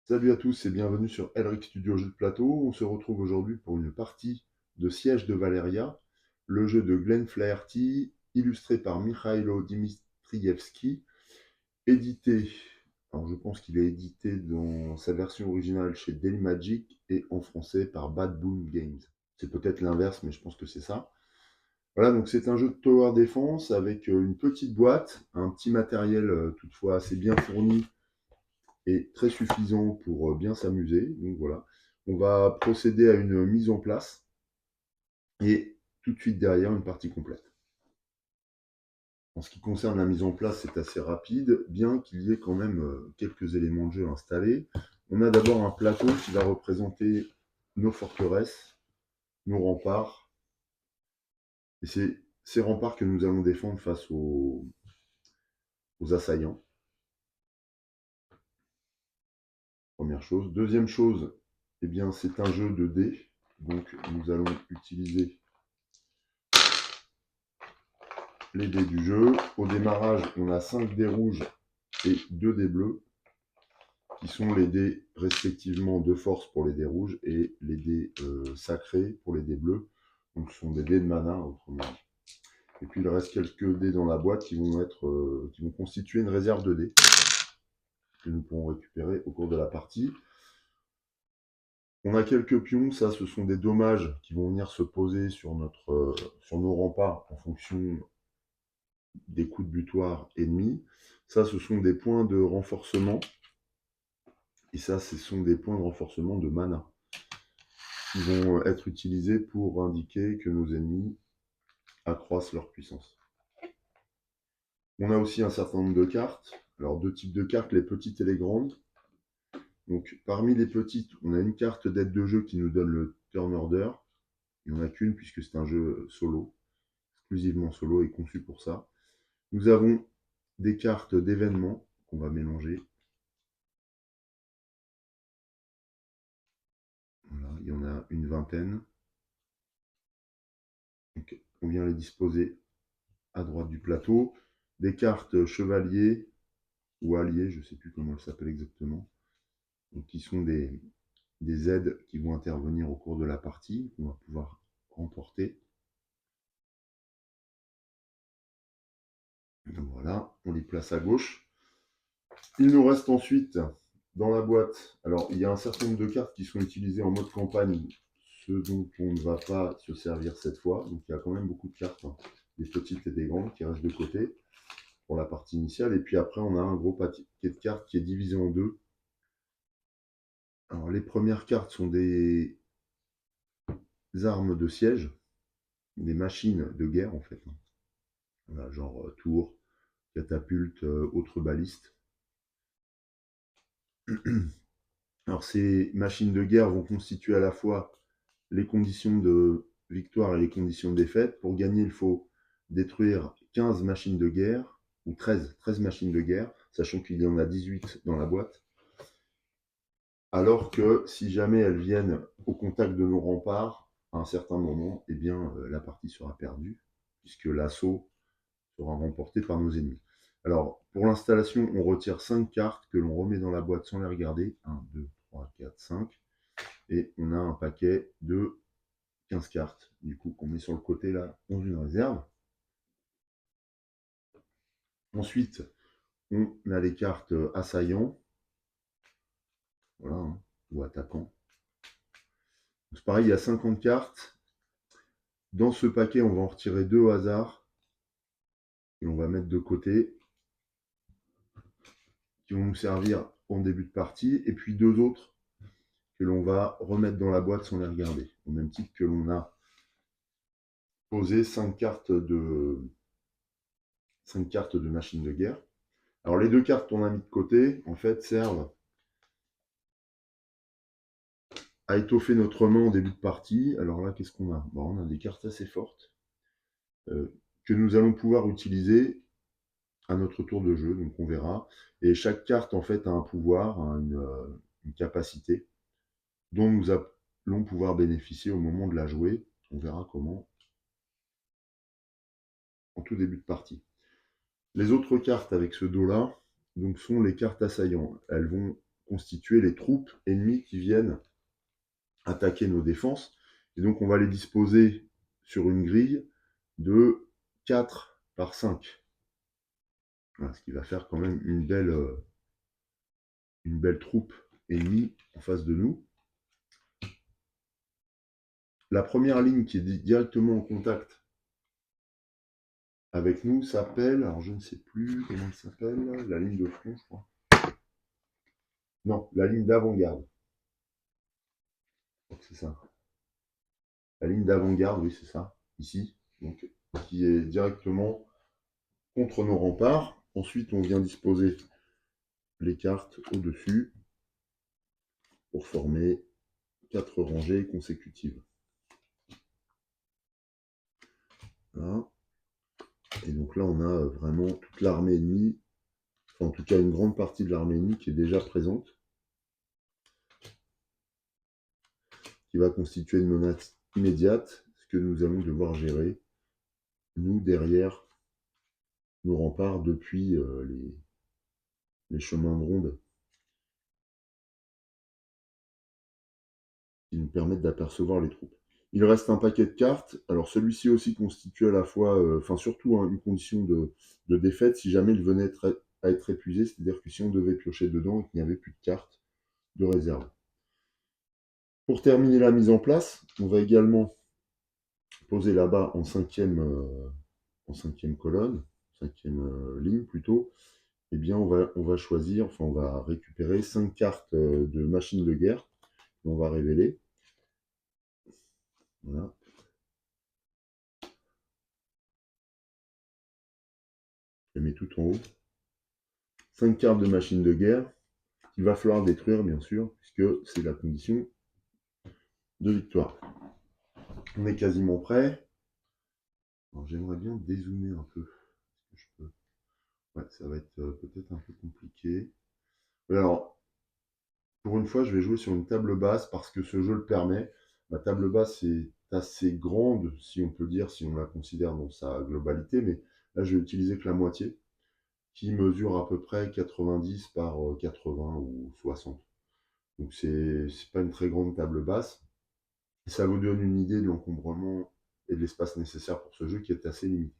Salut à tous et bienvenue sur Elric Studio Jeux de Plateau. On se retrouve aujourd'hui pour une partie de Siège de Valeria, le jeu de Glenn Flaherty, illustré par Mikhailo Dimitrievski, édité, alors je pense qu'il est édité dans sa version originale chez Daily Magic et en français par Bad Boom Games. C'est peut-être l'inverse, mais je pense que c'est ça. Voilà, donc c'est un jeu de tower defense avec une petite boîte, un petit matériel toutefois assez bien fourni est très suffisant pour bien s'amuser. Donc voilà, on va procéder à une mise en place et tout de suite derrière une partie complète. En ce qui concerne la mise en place, c'est assez rapide, bien qu'il y ait quand même quelques éléments de jeu installés. On a d'abord un plateau qui va représenter nos forteresses, nos remparts, et c'est ces remparts que nous allons défendre face aux assaillants. Première chose. Deuxième chose, eh bien, c'est un jeu de dés. Donc, nous allons utiliser les dés du jeu. Au démarrage, on a 5 dés rouges et 2 dés bleus, qui sont les dés respectivement de force pour les dés rouges et les dés sacrés pour les dés bleus. Donc, ce sont des dés de mana, autrement dit. Et puis, il reste quelques dés dans la boîte qui vont constituer une réserve de dés que nous pourrons récupérer au cours de la partie. On a quelques pions, ça ce sont des dommages qui vont venir se poser sur nos remparts en fonction des coups de butoir ennemis. Ça ce sont des points de renforcement. Et ça ce sont des points de renforcement de mana qui vont être utilisés pour indiquer que nos ennemis accroissent leur puissance. On a aussi un certain nombre de cartes. Alors deux types de cartes, les petites et les grandes. Donc parmi les petites, on a une carte d'aide de jeu qui nous donne le turn order. Il n'y en a qu'une puisque c'est un jeu solo, exclusivement solo et conçu pour ça. Nous avons des cartes d'événements qu'on va mélanger. Voilà, il y en a une vingtaine. Donc, on vient les disposer à droite du plateau. Des cartes chevaliers ou alliés, je ne sais plus comment elles s'appellent exactement, donc, qui sont des aides qui vont intervenir au cours de la partie, qu'on va pouvoir remporter. Donc voilà, on les place à gauche. Il nous reste ensuite dans la boîte, alors il y a un certain nombre de cartes qui sont utilisées en mode campagne, ce dont on ne va pas se servir cette fois. Donc il y a quand même beaucoup de cartes, hein, des petites et des grandes qui restent de côté pour la partie initiale. Et puis après, on a un gros paquet de cartes qui est divisé en deux. Alors les premières cartes sont des armes de siège, des machines de guerre en fait. Voilà, genre tour, catapulte, autres balistes. Alors ces machines de guerre vont constituer à la fois les conditions de victoire et les conditions de défaite. Pour gagner, il faut détruire 15 machines de guerre, ou 13 machines de guerre, sachant qu'il y en a 18 dans la boîte. Alors que si jamais elles viennent au contact de nos remparts, à un certain moment, eh bien, la partie sera perdue, puisque l'assaut sera remporté par nos ennemis. Alors, pour l'installation, on retire 5 cartes que l'on remet dans la boîte sans les regarder. 1, 2, 3, 4, 5. Et on a un paquet de 15 cartes, du coup, qu'on met sur le côté là, dans une réserve. Ensuite, on a les cartes assaillants, voilà, hein, ou attaquants. C'est pareil, il y a 50 cartes. Dans ce paquet, on va en retirer 2 au hasard, et on va mettre de côté, qui vont nous servir en début de partie, et puis 2 autres que l'on va remettre dans la boîte sans les regarder, au même titre que l'on a posé 5 cartes de machine de guerre. Alors les 2 cartes qu'on a mis de côté, en fait, servent à étoffer notre main en début de partie. Alors là, qu'est-ce qu'on a? Bon, on a des cartes assez fortes que nous allons pouvoir utiliser à notre tour de jeu, donc on verra. Et chaque carte, en fait, a un pouvoir, a une capacité dont nous allons pouvoir bénéficier au moment de la jouer. On verra comment en tout début de partie. Les autres cartes avec ce dos-là donc, sont les cartes assaillants. Elles vont constituer les troupes ennemies qui viennent attaquer nos défenses. Et donc on va les disposer sur une grille de 4 par 5. Voilà, ce qui va faire quand même une belle troupe ennemie en face de nous. La première ligne qui est directement en contact avec nous s'appelle, alors je ne sais plus comment elle s'appelle, la ligne de front, je crois. Non, la ligne d'avant-garde. C'est ça. La ligne d'avant-garde, oui, c'est ça, ici, donc, qui est directement contre nos remparts. Ensuite, on vient disposer les cartes au-dessus pour former 4 rangées consécutives. Voilà. Et donc là, on a vraiment toute l'armée ennemie, enfin, en tout cas une grande partie de l'armée ennemie qui est déjà présente, qui va constituer une menace immédiate, ce que nous allons devoir gérer, nous, derrière nos remparts, depuis les chemins de ronde qui nous permettent d'apercevoir les troupes. Il reste un paquet de cartes. Alors celui-ci aussi constitue à la fois, enfin surtout une condition de défaite si jamais il venait à être épuisé, c'est-à-dire que si on devait piocher dedans et qu'il n'y avait plus de cartes de réserve. Pour terminer la mise en place, on va également poser là-bas en cinquième colonne, cinquième ligne plutôt, eh bien on va choisir, enfin on va récupérer 5 cartes de machines de guerre qu'on va révéler. Voilà. Je les mets tout en haut. 5 cartes de machines de guerre qu'il va falloir détruire, bien sûr, puisque c'est la condition de victoire. On est quasiment prêt. J'aimerais bien dézoomer un peu. Est-ce que je peux? Ouais, ça va être peut-être un peu compliqué. Mais alors, pour une fois, je vais jouer sur une table basse parce que ce jeu le permet. Ma table basse est assez grande, si on peut dire, si on la considère dans sa globalité, mais là, je vais utiliser que la moitié, qui mesure à peu près 90 par 80 ou 60. Donc, c'est pas une très grande table basse. Et ça vous donne une idée de l'encombrement et de l'espace nécessaire pour ce jeu qui est assez limité.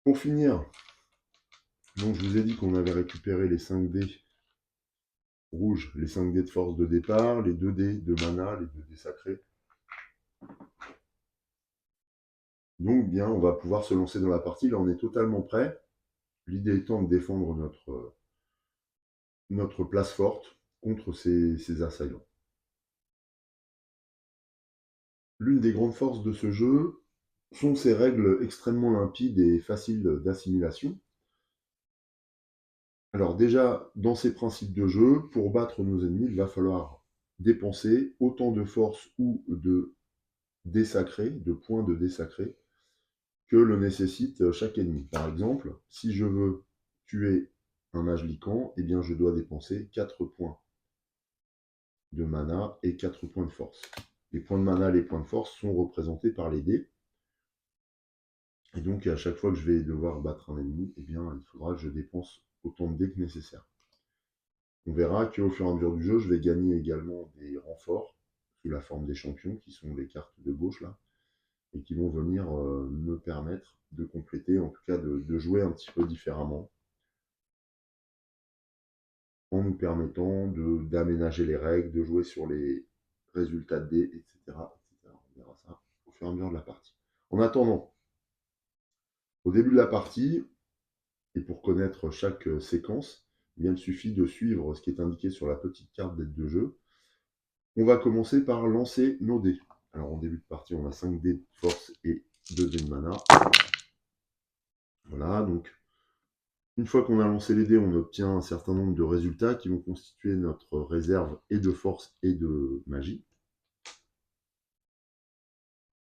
Pour finir, donc je vous ai dit qu'on avait récupéré les 5 dés rouges, les 5 dés de force de départ, les 2 dés de mana, les 2 dés sacrés. Donc bien, on va pouvoir se lancer dans la partie. Là, on est totalement prêt. L'idée étant de défendre notre place forte contre ces assaillants. L'une des grandes forces de ce jeu sont ses règles extrêmement limpides et faciles d'assimilation. Alors déjà, dans ces principes de jeu, pour battre nos ennemis, il va falloir dépenser autant de force ou de dés sacrés, de points de dés sacrés, que le nécessite chaque ennemi. Par exemple, si je veux tuer un mage Lycan, eh bien je dois dépenser 4 points de mana et 4 points de force. Les points de mana et les points de force sont représentés par les dés. Et donc à chaque fois que je vais devoir battre un ennemi, eh bien il faudra que je dépense autant de dés que nécessaire. On verra qu'au fur et à mesure du jeu, je vais gagner également des renforts sous la forme des champions, qui sont les cartes de gauche là, et qui vont venir me permettre de compléter, en tout cas de jouer un petit peu différemment, en nous permettant d'aménager les règles, de jouer sur les résultats de dés, etc., etc. On verra ça au fur et à mesure de la partie. En attendant, au début de la partie, et pour connaître chaque séquence, eh bien, il suffit de suivre ce qui est indiqué sur la petite carte d'aide de jeu. On va commencer par lancer nos dés. Alors en début de partie, on a 5 dés de force et 2 dés de mana. Voilà, donc une fois qu'on a lancé les dés, on obtient un certain nombre de résultats qui vont constituer notre réserve et de force et de magie.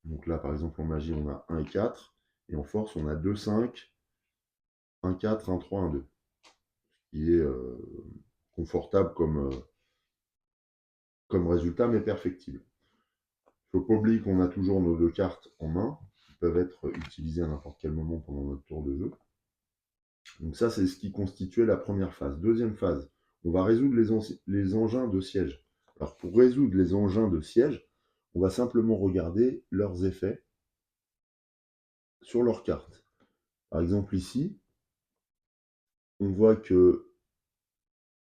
Donc là, par exemple, en magie, on a 1 et 4. Et en force, on a 2, 5, 1, 4, 1, 3, 1, 2. Ce qui est confortable comme résultat, mais perfectible. Il ne faut pas oublier qu'on a toujours nos 2 cartes en main, qui peuvent être utilisées à n'importe quel moment pendant notre tour de jeu. Donc ça, c'est ce qui constituait la première phase. Deuxième phase, On va résoudre les engins de siège. Alors pour résoudre les engins de siège, on va simplement regarder leurs effets sur leur carte. Par exemple ici, on voit que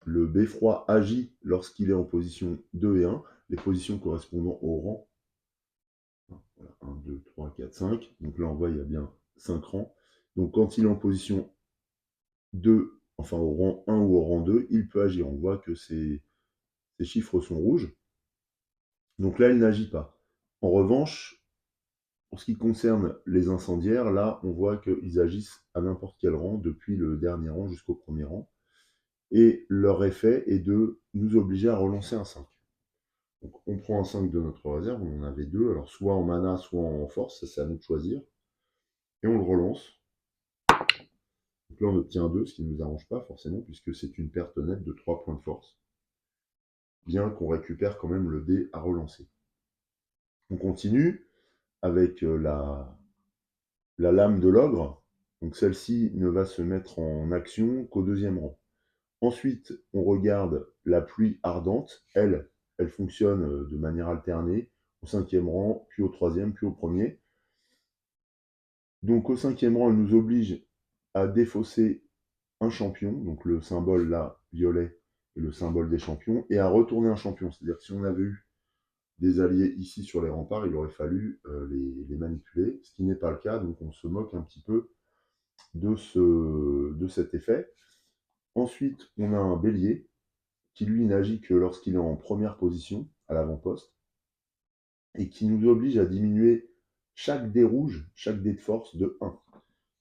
le beffroi agit lorsqu'il est en position 2 et 1, les positions correspondant au rang. Voilà, 1, 2, 3, 4, 5. Donc là, on voit il y a bien 5 rangs. Donc quand il est en position 2, enfin au rang 1 ou au rang 2, il peut agir. On voit que ces chiffres sont rouges. Donc là, il n'agit pas. En revanche, pour ce qui concerne les incendiaires, là, on voit qu'ils agissent à n'importe quel rang, depuis le dernier rang jusqu'au premier rang. Et leur effet est de nous obliger à relancer un 5. Donc on prend un 5 de notre réserve, on en avait deux, alors soit en mana, soit en force, ça c'est à nous de choisir. Et on le relance. Donc là on obtient un 2, ce qui ne nous arrange pas forcément, puisque c'est une perte nette de 3 points de force. Bien qu'on récupère quand même le dé à relancer. On continue avec la lame de l'ogre. Donc celle-ci ne va se mettre en action qu'au deuxième rang. Ensuite, on regarde la pluie ardente. Elle fonctionne de manière alternée au cinquième rang, puis au troisième, puis au premier. Donc au cinquième rang, elle nous oblige à défausser un champion, donc le symbole là, violet, est le symbole des champions, et à retourner un champion. C'est-à-dire que si on avait eu des alliés ici sur les remparts, il aurait fallu les manipuler, ce qui n'est pas le cas, donc on se moque un petit peu de cet effet. Ensuite, on a un bélier, qui lui n'agit que lorsqu'il est en première position, à l'avant-poste, et qui nous oblige à diminuer chaque dé rouge, chaque dé de force de 1.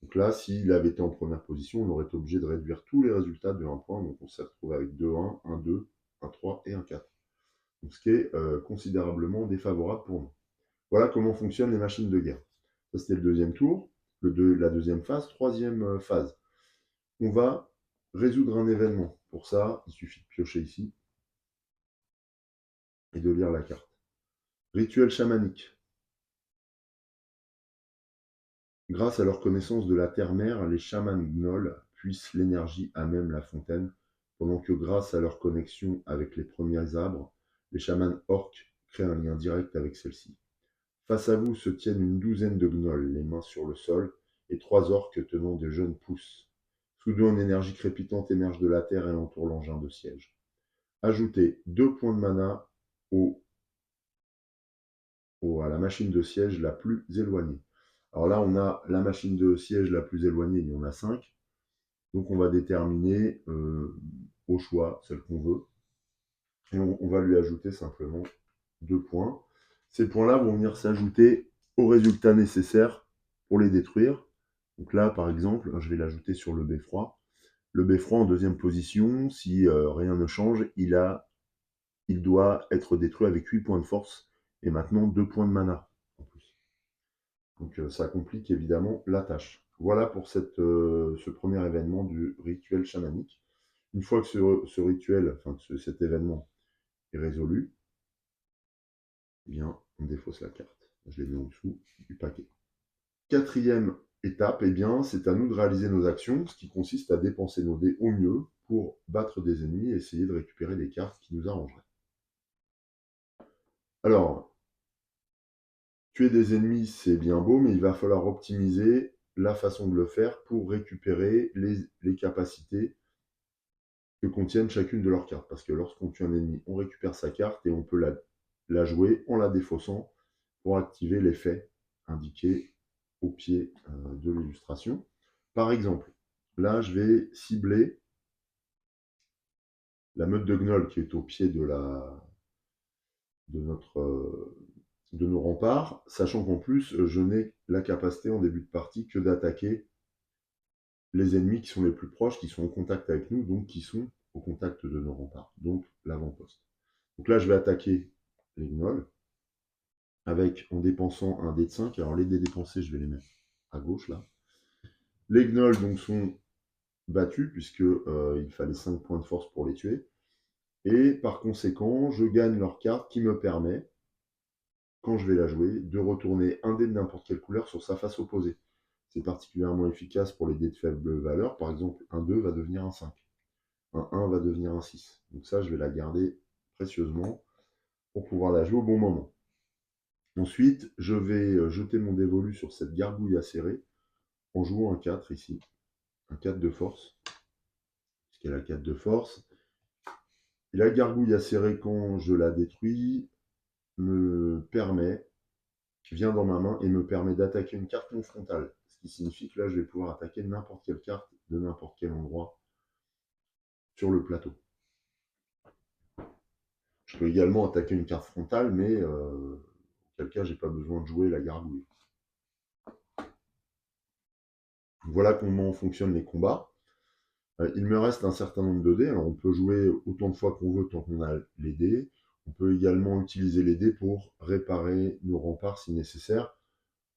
Donc là, s'il avait été en première position, on aurait été obligé de réduire tous les résultats de 1 point, donc on s'est retrouvé avec 2-1, 1-2, 1-3 et 1-4. Donc ce qui est considérablement défavorable pour nous. Voilà comment fonctionnent les machines de guerre. Ça, c'était le deuxième tour, la deuxième phase. Troisième phase, on va résoudre un événement. Pour ça, il suffit de piocher ici et de lire la carte. Rituel chamanique. Grâce à leur connaissance de la terre-mère, les chamans gnolls puissent l'énergie à même la fontaine, pendant que grâce à leur connexion avec les premiers arbres, les chamans orques créent un lien direct avec celle-ci. Face à vous se tiennent une douzaine de gnolls, les mains sur le sol, et 3 orques tenant de jeunes pousses. Soudain, une énergie crépitante émerge de la terre et entoure l'engin de siège. Ajoutez 2 points de mana à la machine de siège la plus éloignée. Alors là, on a la machine de siège la plus éloignée, il y en a 5. Donc on va déterminer au choix celle qu'on veut. Et on va lui ajouter simplement 2 points. Ces points-là vont venir s'ajouter aux résultats nécessaires pour les détruire. Donc là, par exemple, je vais l'ajouter sur le beffroi. Le beffroi en deuxième position, si rien ne change, il doit être détruit avec 8 points de force et maintenant 2 points de mana en plus. Donc ça complique évidemment la tâche. Voilà pour ce premier événement du rituel chamanique. Une fois que ce rituel, enfin que cet événement est résolu, eh bien, on défausse la carte. Je l'ai mis en dessous du paquet. Quatrième étape, eh bien, c'est à nous de réaliser nos actions, ce qui consiste à dépenser nos dés au mieux pour battre des ennemis et essayer de récupérer des cartes qui nous arrangeraient. Alors, tuer des ennemis, c'est bien beau, mais il va falloir optimiser la façon de le faire pour récupérer les capacités que contiennent chacune de leurs cartes. Parce que lorsqu'on tue un ennemi, on récupère sa carte et on peut la jouer en la défaussant pour activer l'effet indiqué au pied de l'illustration. Par exemple, là, je vais cibler la meute de gnolls qui est au pied de nos remparts, sachant qu'en plus, je n'ai la capacité en début de partie que d'attaquer les ennemis qui sont les plus proches, qui sont en contact avec nous, donc qui sont au contact de nos remparts, donc l'avant-poste. Donc là, je vais attaquer les gnolls en dépensant un dé de 5. Alors les dés dépensés, je vais les mettre à gauche là. Les gnolls donc sont battus puisque il fallait 5 points de force pour les tuer. Et par conséquent, je gagne leur carte qui me permet, quand je vais la jouer, de retourner un dé de n'importe quelle couleur sur sa face opposée. C'est particulièrement efficace pour les dés de faible valeur. Par exemple, un 2 va devenir un 5. un 1 va devenir un 6. Donc ça, je vais la garder précieusement pour pouvoir la jouer au bon moment. Ensuite, je vais jeter mon dévolu sur cette gargouille acérée en jouant un 4 ici. Un 4 de force. Puisqu'elle a 4 de force. Et la gargouille acérée, quand je la détruis, me permet, qui vient dans ma main et me permet d'attaquer une carte non frontale. Ce qui signifie que là, je vais pouvoir attaquer n'importe quelle carte de n'importe quel endroit sur le plateau. Je peux également attaquer une carte frontale, mais auquel cas, j'ai pas besoin de jouer la gargouille. Voilà comment fonctionnent les combats. Il me reste un certain nombre de dés. Alors, on peut jouer autant de fois qu'on veut tant qu'on a les dés. On peut également utiliser les dés pour réparer nos remparts si nécessaire,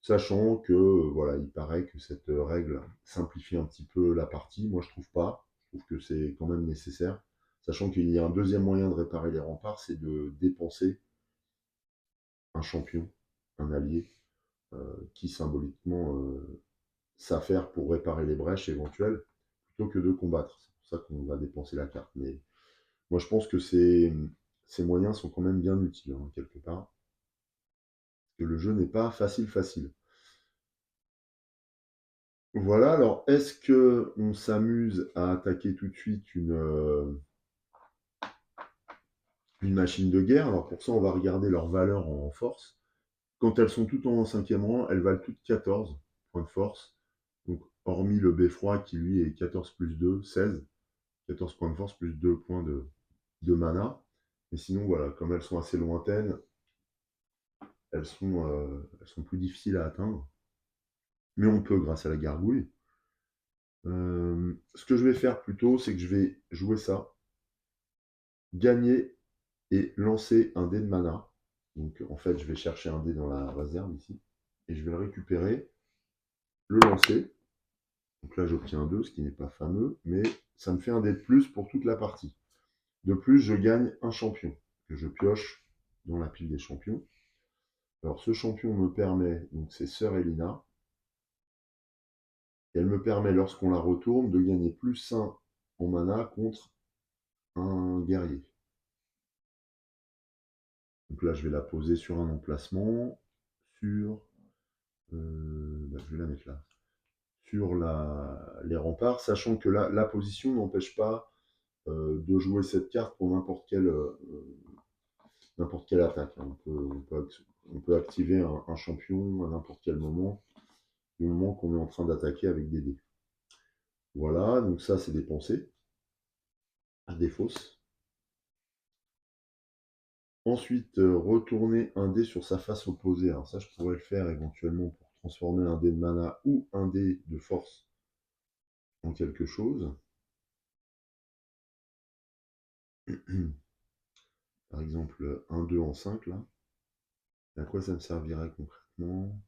sachant que voilà, il paraît que cette règle simplifie un petit peu la partie. Moi, je trouve pas. Je trouve que c'est quand même nécessaire, sachant qu'il y a un deuxième moyen de réparer les remparts, c'est de dépenser un champion, un allié, qui symboliquement s'affaire pour réparer les brèches éventuelles, plutôt que de combattre. C'est pour ça qu'on va dépenser la carte. Mais moi, je pense que ces moyens sont quand même bien utiles, hein, quelque part. Parce que le jeu n'est pas facile. Voilà, alors est-ce qu'on s'amuse à attaquer tout de suite une machine de guerre? Alors pour ça, on va regarder leur valeur en force. Quand elles sont toutes en 5e rang, elles valent toutes 14 points de force. Donc hormis le beffroi qui lui est 14 plus 2, 16. 14 points de force plus 2 points de mana. Mais sinon, voilà, comme elles sont assez lointaines, elles sont plus difficiles à atteindre. Mais on peut grâce à la gargouille. Ce que je vais faire plutôt, c'est que je vais jouer ça, gagner et lancer un dé de mana. Donc en fait, je vais chercher un dé dans la réserve ici, et je vais le récupérer, le lancer. Donc là, j'obtiens un 2, ce qui n'est pas fameux, mais ça me fait un dé de plus pour toute la partie. De plus, je gagne un champion, que je pioche dans la pile des champions. Alors ce champion me permet, donc c'est Sœur Elina, et elle me permet, lorsqu'on la retourne, de gagner plus 1 en mana contre un guerrier. Donc là, je vais la poser sur un emplacement, sur... je vais la mettre là. Sur les remparts, sachant que la position n'empêche pas de jouer cette carte pour n'importe quelle attaque. On peut activer un champion à n'importe quel moment, du moment qu'on est en train d'attaquer avec des dés. Voilà, donc ça c'est dépensé à des fausses. Ensuite, retourner un dé sur sa face opposée. Alors ça, je pourrais le faire éventuellement pour transformer un dé de mana ou un dé de force en quelque chose. Par exemple, un 2 en 5, là. À quoi ça me servirait concrètement?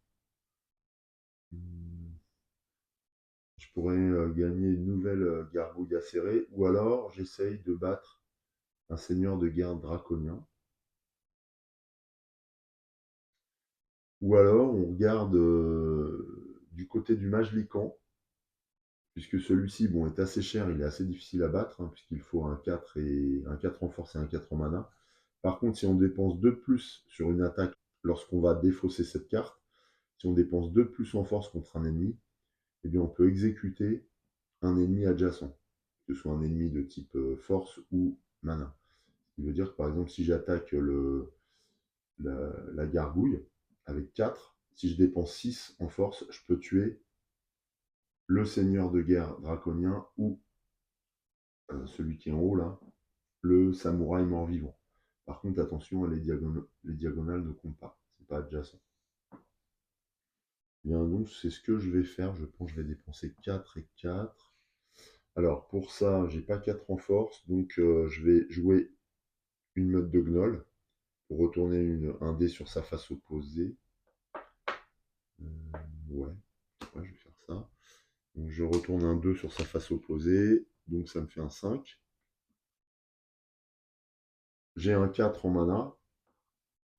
Je pourrais gagner une nouvelle gargouille acérée, ou alors j'essaye de battre un seigneur de guerre draconien. Ou alors on regarde du côté du mage Lycan, puisque celui-ci bon, est assez cher, il est assez difficile à battre, hein, puisqu'il faut un 4 en force et un 4 en mana. Par contre, si on dépense 2 de plus sur une attaque lorsqu'on va défausser cette carte, si on dépense 2 de plus en force contre un ennemi, eh bien on peut exécuter un ennemi adjacent, que ce soit un ennemi de type force ou mana. Ce qui veut dire que par exemple, si j'attaque la gargouille avec 4, si je dépense 6 en force, je peux tuer le seigneur de guerre draconien ou celui qui est en haut là, le samouraï mort-vivant. Par contre, attention, les diagonales ne comptent pas, c'est pas adjacent. Bien, donc c'est ce que je vais faire. Je pense que je vais dépenser 4 et 4. Alors pour ça, j'ai pas 4 en force, donc je vais jouer une meute de gnoll pour retourner un dé sur sa face opposée. Ouais, je vais faire ça. Donc je retourne un 2 sur sa face opposée, donc ça me fait un 5. J'ai un 4 en mana.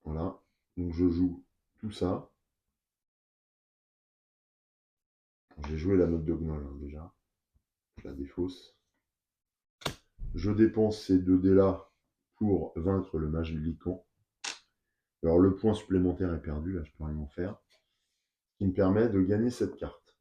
Voilà, donc je joue tout ça. J'ai joué la meute de gnoll hein, déjà. Je la défausse. Je dépense ces 2 dés là pour vaincre le mage Lycan. Alors le point supplémentaire est perdu, là je peux rien en faire. Ce qui me permet de gagner cette carte.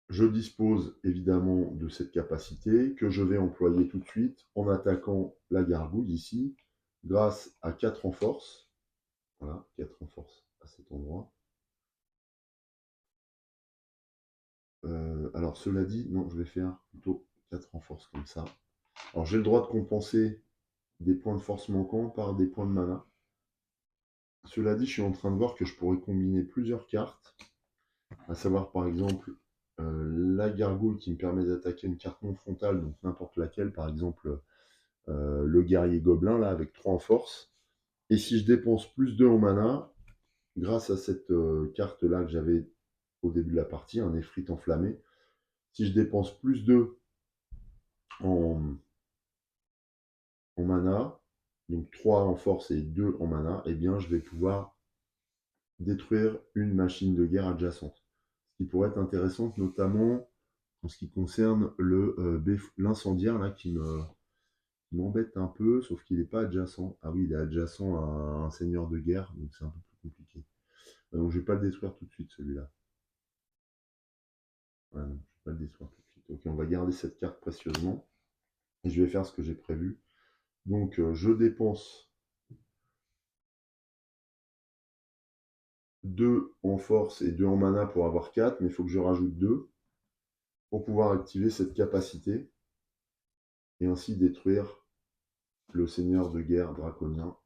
Je dispose évidemment de cette capacité que je vais employer tout de suite en attaquant la gargouille ici, grâce à 4 en force. Voilà, 4 en force à cet endroit. Alors cela dit, non, je vais faire plutôt 4 en force comme ça. Alors j'ai le droit de compenser des points de force manquants par des points de mana. Cela dit, je suis en train de voir que je pourrais combiner plusieurs cartes, à savoir par exemple la gargouille qui me permet d'attaquer une carte non frontale, donc n'importe laquelle, par exemple le guerrier gobelin là avec 3 en force. Et si je dépense plus 2 en mana, grâce à cette carte là que j'avais au début de la partie, un effrit enflammé, si je dépense plus 2 en mana, donc 3 en force et 2 en mana, eh bien je vais pouvoir détruire une machine de guerre adjacente. Ce qui pourrait être intéressant, notamment en ce qui concerne l'incendiaire là qui m'embête un peu, sauf qu'il n'est pas adjacent. Ah oui, il est adjacent à un seigneur de guerre, donc c'est un peu plus compliqué. Donc je ne vais pas le détruire tout de suite celui-là. Ouais, non, je ne vais pas le détruire tout de suite. Ok, on va garder cette carte précieusement. Et je vais faire ce que j'ai prévu. Donc je dépense 2 en force et 2 en mana pour avoir 4, mais il faut que je rajoute 2 pour pouvoir activer cette capacité et ainsi détruire le seigneur de guerre draconien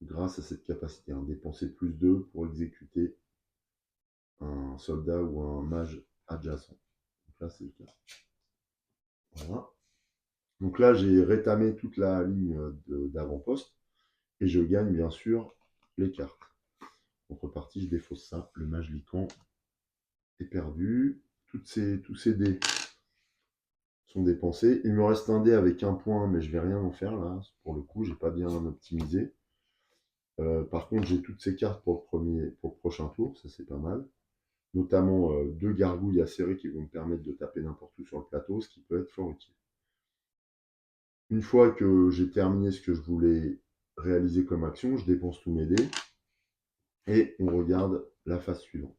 grâce à cette capacité. Dépenser plus 2 pour exécuter un soldat ou un mage adjacent. Donc là, c'est le cas. Voilà. Donc là, j'ai rétamé toute la ligne d'avant-poste et je gagne bien sûr les cartes. En contrepartie, je défausse ça. Le mage Lycan est perdu. Tous ces dés sont dépensés. Il me reste un dé avec un point, mais je vais rien en faire là. Pour le coup, j'ai pas bien optimisé. Par contre, j'ai toutes ces cartes pour le prochain tour, ça c'est pas mal. Notamment 2 gargouilles acérées qui vont me permettre de taper n'importe où sur le plateau, ce qui peut être fort utile. Une fois que j'ai terminé ce que je voulais réaliser comme action, je dépense tous mes dés et on regarde la phase suivante.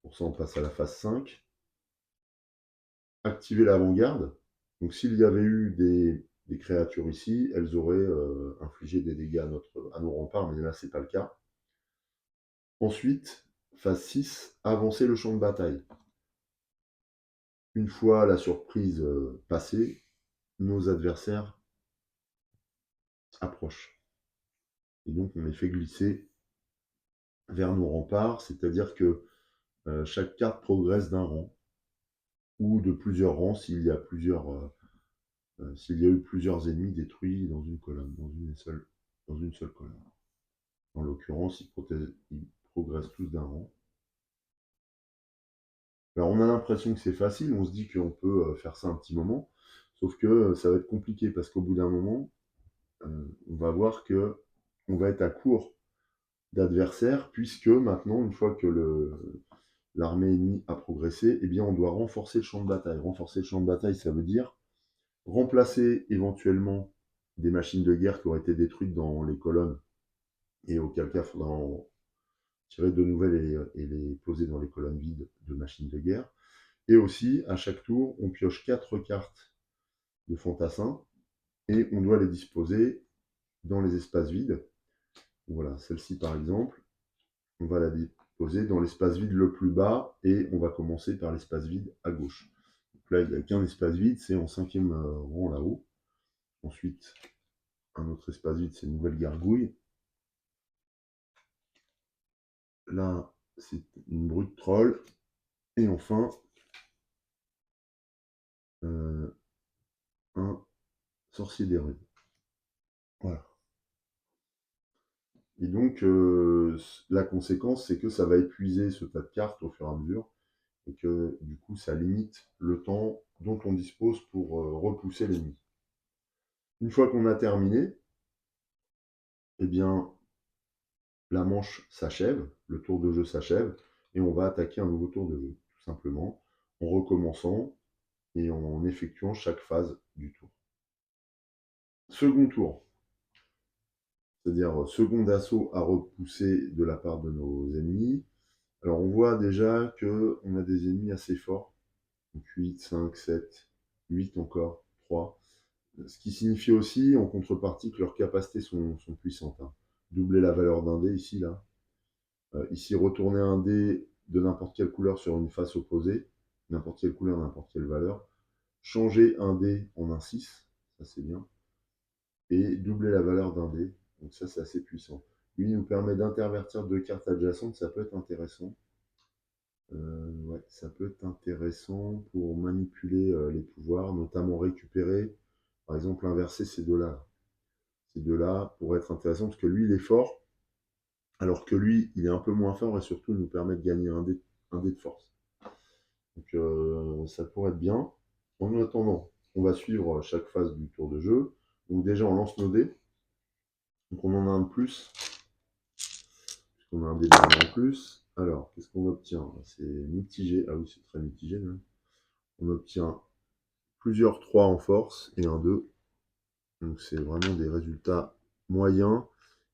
Pour ça, on passe à la phase 5. Activer l'avant-garde. Donc s'il y avait eu des créatures ici, elles auraient infligé des dégâts à nos remparts, mais là, c'est pas le cas. Ensuite, phase 6, avancer le champ de bataille. Une fois la surprise passée, nos adversaires approchent. Et donc, on les fait glisser vers nos remparts, c'est-à-dire que chaque carte progresse d'un rang, ou de plusieurs rangs s'il y a eu plusieurs ennemis détruits dans une colonne, dans une seule colonne. En l'occurrence, ils progressent tous d'un rang. Alors on a l'impression que c'est facile, on se dit qu'on peut faire ça un petit moment, sauf que ça va être compliqué parce qu'au bout d'un moment, on va voir que on va être à court d'adversaires, puisque maintenant, une fois que l'armée ennemie a progressé, eh bien on doit renforcer le champ de bataille. Renforcer le champ de bataille, ça veut dire remplacer éventuellement des machines de guerre qui auraient été détruites dans les colonnes, et auquel cas il faudra en tirer de nouvelles et les poser dans les colonnes vides de machines de guerre. Et aussi, à chaque tour, on pioche 4 cartes de fantassins et on doit les disposer dans les espaces vides. Voilà, celle-ci par exemple, on va la déposer dans l'espace vide le plus bas et on va commencer par l'espace vide à gauche. Donc là, il n'y a qu'un espace vide, c'est en 5e rang là-haut. Ensuite, un autre espace vide, c'est une nouvelle gargouille. Là, c'est une brute troll. Et enfin, un sorcier des runes. Voilà. Et donc, la conséquence, c'est que ça va épuiser ce tas de cartes au fur et à mesure, et que du coup, ça limite le temps dont on dispose pour repousser l'ennemi. Une fois qu'on a terminé, eh bien, la manche s'achève, le tour de jeu s'achève, et on va attaquer un nouveau tour de jeu. tout simplement, en recommençant et en effectuant chaque phase du tour. Second tour, c'est-à-dire second assaut à repousser de la part de nos ennemis. Alors on voit déjà qu'on a des ennemis assez forts, donc 8, 5, 7, 8 encore, 3. Ce qui signifie aussi, en contrepartie, que leurs capacités sont puissantes. Hein. Doubler la valeur d'un dé ici, là. Ici, retourner un dé de n'importe quelle couleur sur une face opposée, n'importe quelle couleur, n'importe quelle valeur. Changer un dé en un 6, ça c'est bien. Et doubler la valeur d'un dé, donc ça c'est assez puissant. Lui il nous permet d'intervertir deux cartes adjacentes, ça peut être intéressant. Ouais, ça peut être intéressant pour manipuler les pouvoirs, notamment récupérer, par exemple inverser ces deux-là. Ces deux-là pourraient être intéressants parce que lui il est fort, alors que lui il est un peu moins fort et surtout il nous permet de gagner un dé de force. Donc ça pourrait être bien. En attendant, on va suivre chaque phase du tour de jeu. Donc déjà on lance nos dés. Donc on en a un de plus. On a un dé en plus. Alors, qu'est-ce qu'on obtient? C'est mitigé. Ah oui, c'est très mitigé même. On obtient plusieurs 3 en force et un 2. Donc c'est vraiment des résultats moyens.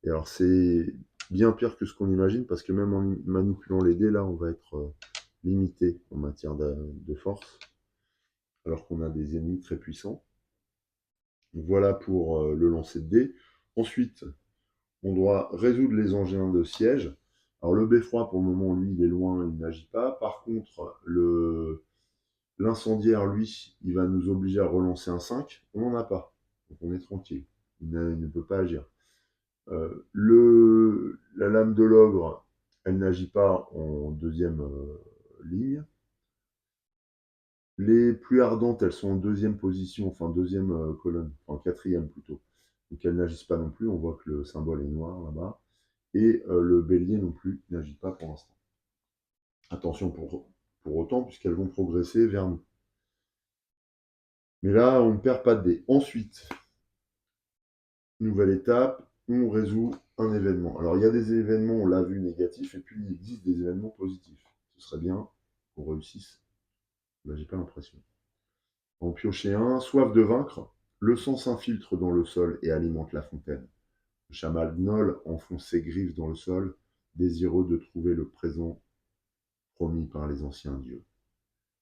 Et alors c'est bien pire que ce qu'on imagine parce que même en manipulant les dés, là, on va être limité en matière de force. Alors qu'on a des ennemis très puissants. Donc voilà pour le lancer de dés. Ensuite, on doit résoudre les engins de siège. Alors le beffroi, pour le moment, lui, il est loin, il n'agit pas. Par contre, l'incendiaire, lui, il va nous obliger à relancer un 5. On n'en a pas. Donc on est tranquille. Il ne peut pas agir. La lame de l'ogre, elle n'agit pas en deuxième ligne. Les pluies ardentes, elles sont en deuxième position, enfin deuxième colonne, enfin quatrième plutôt. Donc elles n'agissent pas non plus, on voit que le symbole est noir là-bas. Et le bélier non plus n'agit pas pour l'instant. Attention pour autant, puisqu'elles vont progresser vers nous. Mais là, on ne perd pas de dés. Ensuite, nouvelle étape, on résout un événement. Alors, il y a des événements, on l'a vu, négatifs, et puis il existe des événements positifs. Ce serait bien qu'on réussisse. Là, j'ai pas l'impression. En piocher un, soif de vaincre, le sang s'infiltre dans le sol et alimente la fontaine. Le chamal Gnoll enfonce ses griffes dans le sol, désireux de trouver le présent promis par les anciens dieux.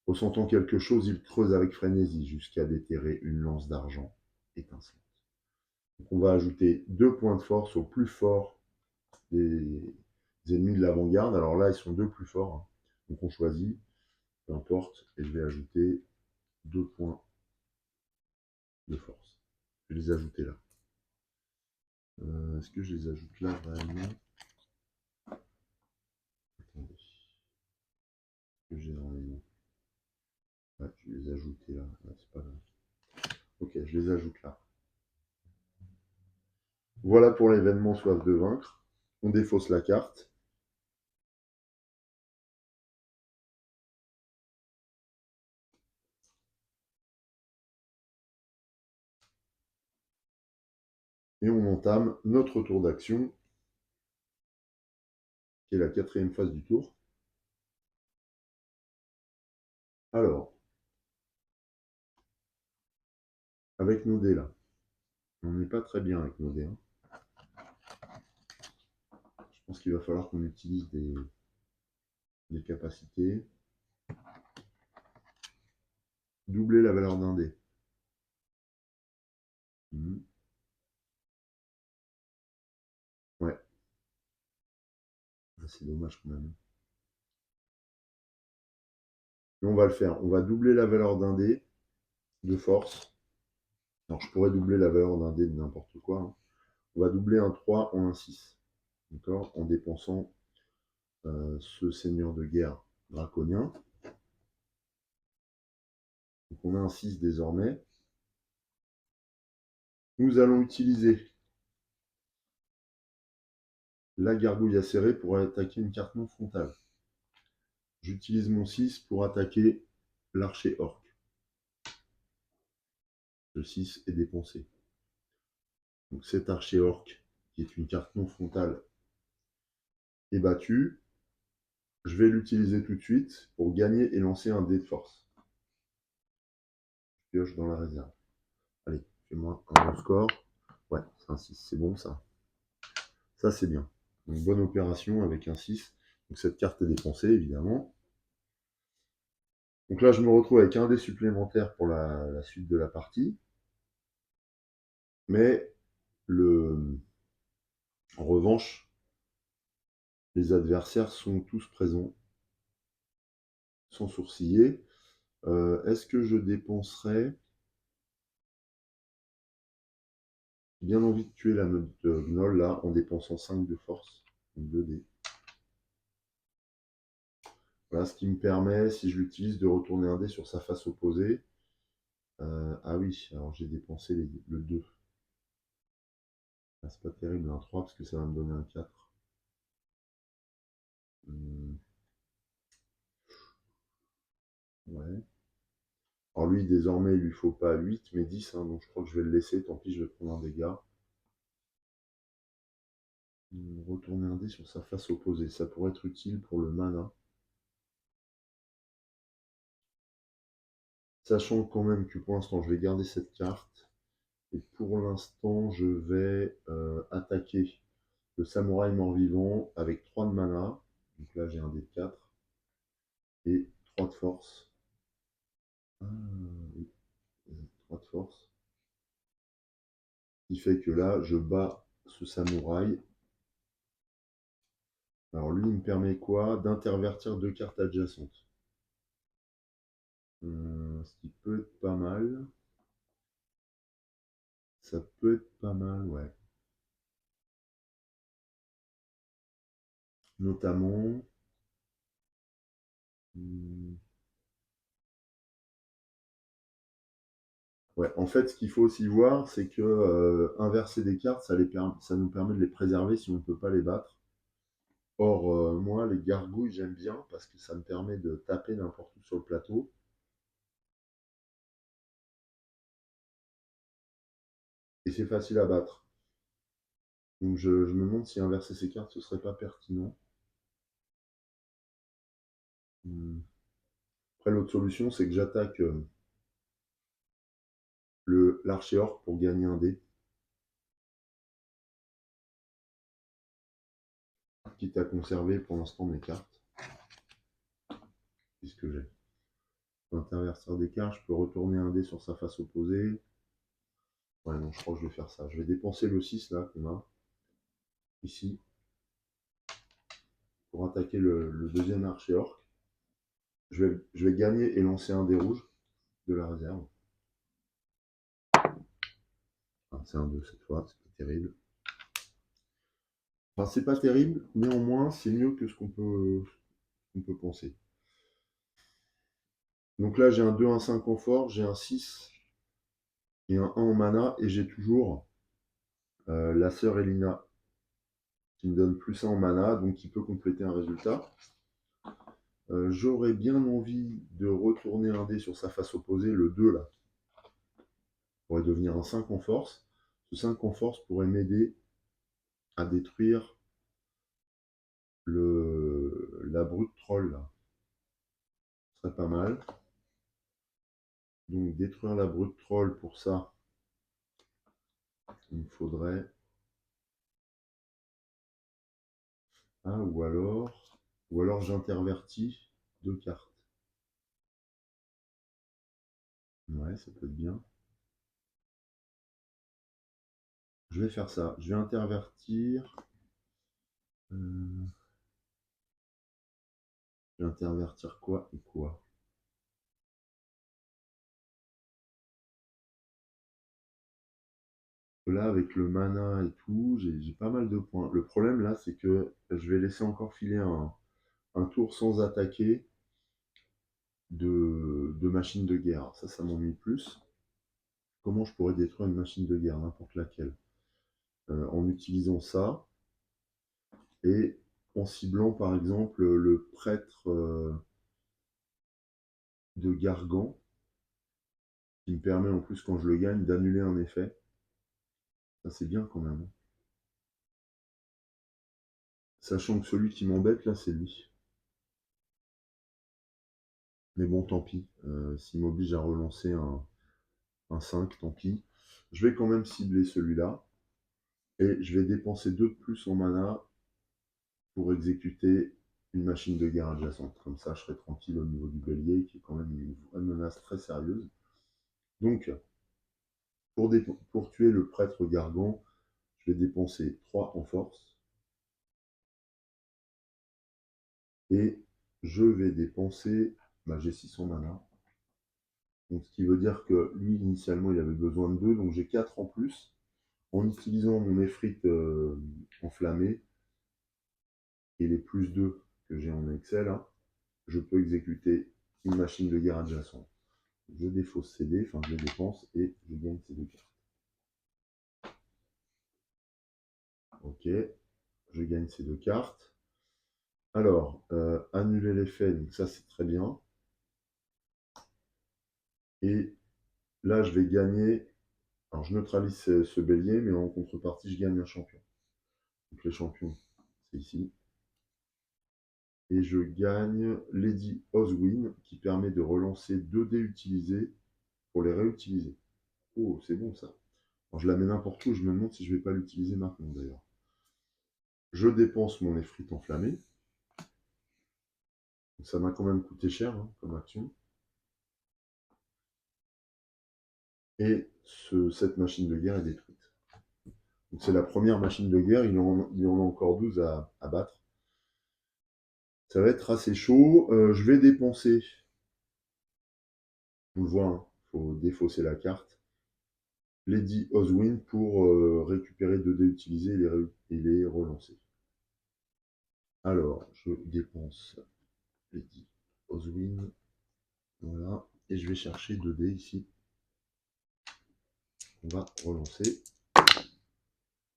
Ressentant quelque chose, il creuse avec frénésie jusqu'à déterrer une lance d'argent étincelante. Donc on va ajouter 2 points de force au plus fort des ennemis de l'avant-garde. Alors là, ils sont 2 plus forts. Hein. Donc on choisit, peu importe, et je vais ajouter 2 points de force. Je vais les ajouter là. Est-ce que je les ajoute là vraiment? Attendez. Que j'ai dans les noms. Ouais, je vais les ajouter là. Ouais, c'est pas grave. Ok, je les ajoute là. Voilà pour l'événement soif de vaincre. On défausse la carte. Et on entame notre tour d'action, qui est la 4e phase du tour. Alors, avec nos dés là, on n'est pas très bien avec nos dés. Hein. Je pense qu'il va falloir qu'on utilise des capacités. Doubler la valeur d'un dé. Ouais. Ah, c'est dommage quand même. Mais on va le faire. On va doubler la valeur d'un dé de force. Alors je pourrais doubler la valeur d'un dé de n'importe quoi. Hein. On va doubler un 3 en un 6. D'accord? En dépensant ce seigneur de guerre draconien. Donc on a un 6 désormais. Nous allons utiliser la gargouille acérée pour attaquer une carte non frontale. J'utilise mon 6 pour attaquer l'archer orc. Le 6 est dépensé. Donc cet archer orc, qui est une carte non frontale, est battu. Je vais l'utiliser tout de suite pour gagner et lancer un dé de force. Je pioche dans la réserve. Allez, fais-moi un bon score. Ouais, c'est un 6, c'est bon ça. Ça, c'est bien. Donc, bonne opération avec un 6. Donc, cette carte est dépensée, évidemment. Donc là, je me retrouve avec un dé supplémentaire pour la suite de la partie. Mais, en revanche, les adversaires sont tous présents, sans sourciller. Est-ce que je dépenserais... J'ai bien envie de tuer la meute de Gnoll, là, en dépensant 5 de force. Donc 2 dés. Voilà, ce qui me permet, si je l'utilise, de retourner un dé sur sa face opposée. Ah oui, alors j'ai dépensé le 2. Ah, c'est pas terrible, un 3, parce que ça va me donner un 4. Ouais. Alors lui, désormais, il lui faut pas 8, mais 10, hein, donc je crois que je vais le laisser, tant pis, je vais prendre un dégât. Retourner un dé sur sa face opposée, ça pourrait être utile pour le mana. Sachant quand même que pour l'instant, je vais garder cette carte. Et pour l'instant, je vais attaquer le samouraï mort-vivant avec 3 de mana. Donc là, j'ai un dé de 4. Et 3 de force. Ah, oui, 3 de force. Ce qui fait que là, je bats ce samouraï. Alors lui, il me permet quoi? D'intervertir 2 cartes adjacentes. Ce qui peut être pas mal. Ça peut être pas mal, ouais. Notamment... Ouais, en fait, ce qu'il faut aussi voir, c'est que inverser des cartes, ça nous permet de les préserver si on ne peut pas les battre. Or, moi, les gargouilles, j'aime bien parce que ça me permet de taper n'importe où sur le plateau. Et c'est facile à battre. Donc, je me demande si inverser ces cartes, ce serait pas pertinent. Après, l'autre solution, c'est que j'attaque l'archéorque pour gagner un dé. Quitte à conserver pour l'instant mes cartes. Puisque j'ai l'intervertir des cartes, je peux retourner un dé sur sa face opposée. Ouais, non, je crois que je vais faire ça. Je vais dépenser le 6 là qu'on a ici pour attaquer le deuxième archéorque. Je vais gagner et lancer un dé rouge de la réserve. Ah, c'est un 2 cette fois, c'est pas terrible. Enfin, c'est pas terrible, néanmoins, c'est mieux que ce qu'on peut penser. Donc là, j'ai un 2, un 5 en force, j'ai un 6 et un 1 en mana, et j'ai toujours la sœur Elina qui me donne plus 1 en mana, donc qui peut compléter un résultat. J'aurais bien envie de retourner un dé sur sa face opposée, le 2 là, pourrait devenir un 5 en force. Ce 5 en force pourrait m'aider à détruire la brute troll là. Ce serait pas mal. Donc détruire la brute troll, pour ça, il me faudrait... Ah, ou alors j'intervertis 2 cartes. Ouais, ça peut être bien. Je vais faire ça. Je vais intervertir... je vais intervertir quoi et quoi? Là, avec le mana et tout, j'ai pas mal de points. Le problème, là, c'est que je vais laisser encore filer un tour sans attaquer de machine de guerre. Ça m'ennuie plus. Comment je pourrais détruire une machine de guerre, n'importe laquelle? En utilisant ça, et en ciblant, par exemple, le prêtre de Gargan, qui me permet, en plus, quand je le gagne, d'annuler un effet. Ça, c'est bien quand même. Sachant que celui qui m'embête, là, c'est lui. Mais bon, tant pis. S'il m'oblige à relancer un 5, tant pis. Je vais quand même cibler celui-là. Et je vais dépenser 2 de plus en mana pour exécuter une machine de guerre adjacente. Comme ça, je serai tranquille au niveau du bélier, qui est quand même une vraie menace très sérieuse. Donc, pour tuer le prêtre Gargan, je vais dépenser 3 en force. Et je vais dépenser, j'ai 600 mana. Donc, ce qui veut dire que lui, initialement, il avait besoin de 2, donc j'ai 4 en plus. En utilisant mon effrite enflammé et les plus 2 que j'ai en Excel, hein, je peux exécuter une machine de guerre adjacente. Je défausse ces dés, enfin je les dépense et je gagne ces 2 cartes. Ok, je gagne ces 2 cartes. Alors, annuler l'effet, donc ça c'est très bien. Et là, je vais gagner. Alors, je neutralise ce bélier, mais en contrepartie, je gagne un champion. Donc, les champions, c'est ici. Et je gagne Lady Oswin, qui permet de relancer 2 dés utilisés pour les réutiliser. Oh, c'est bon ça. Alors, je la mets n'importe où, je me demande si je ne vais pas l'utiliser maintenant d'ailleurs. Je dépense mon effrite enflammé. Donc, ça m'a quand même coûté cher hein, comme action. Et cette machine de guerre est détruite. Donc c'est la première machine de guerre, il en a encore 12 à battre. Ça va être assez chaud. Je vais dépenser, on le voit, hein, il faut défausser la carte. Lady Oswin pour récupérer 2 dés utilisés et les relancer. Alors, je dépense Lady Oswin. Voilà. Et je vais chercher 2 dés ici. On va relancer.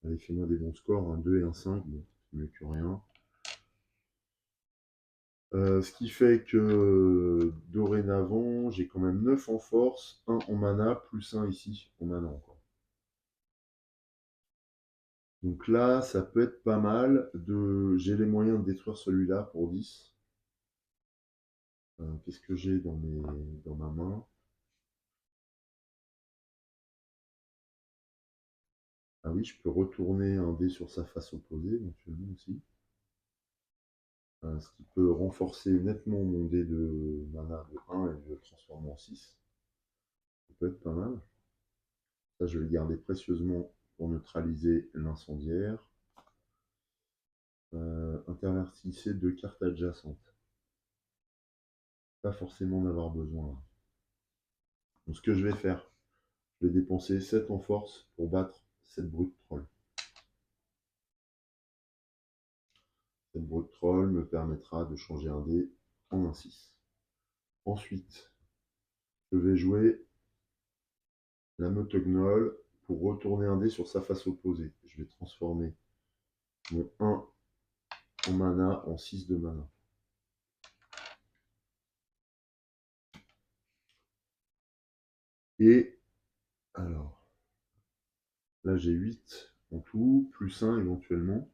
Allez, fais-moi des bons scores, un 2 et un 5. Bon, c'est mieux que rien. Ce qui fait que dorénavant, j'ai quand même 9 en force, 1 en mana, plus 1 ici en mana encore. Donc là, ça peut être pas mal. J'ai les moyens de détruire celui-là pour 10. Qu'est-ce que j'ai dans ma main? Ah oui, je peux retourner un dé sur sa face opposée, éventuellement aussi. Ce qui peut renforcer nettement mon dé de mana de 1 et le transformer en 6. Ça peut être pas mal. Ça, je vais le garder précieusement pour neutraliser l'incendiaire. Intervertissez 2 cartes adjacentes. Pas forcément en avoir besoin. Là. Donc, ce que je vais faire, je vais dépenser 7 en force pour battre cette brute troll. Cette brute troll me permettra de changer un dé en un 6. Ensuite, je vais jouer la Meutognoll pour retourner un dé sur sa face opposée. Je vais transformer mon 1 en mana en 6 de mana. Et alors, là j'ai 8 en tout, plus 1 éventuellement.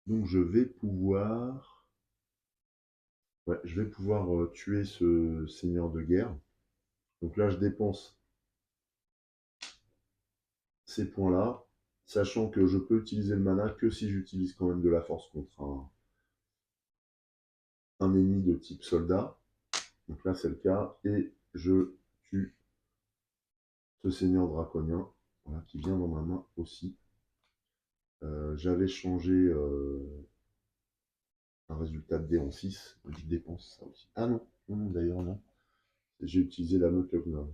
Donc je vais pouvoir tuer ce seigneur de guerre. Donc là, je dépense ces points-là, sachant que je peux utiliser le mana que si j'utilise quand même de la force contre un ennemi de type soldat. Donc là, c'est le cas. Et je tue ce seigneur draconien, voilà, qui vient dans ma main aussi. J'avais changé un résultat de dé en 6, donc je dépense ça aussi. Ah non, non d'ailleurs non. J'ai utilisé la Meutognoll.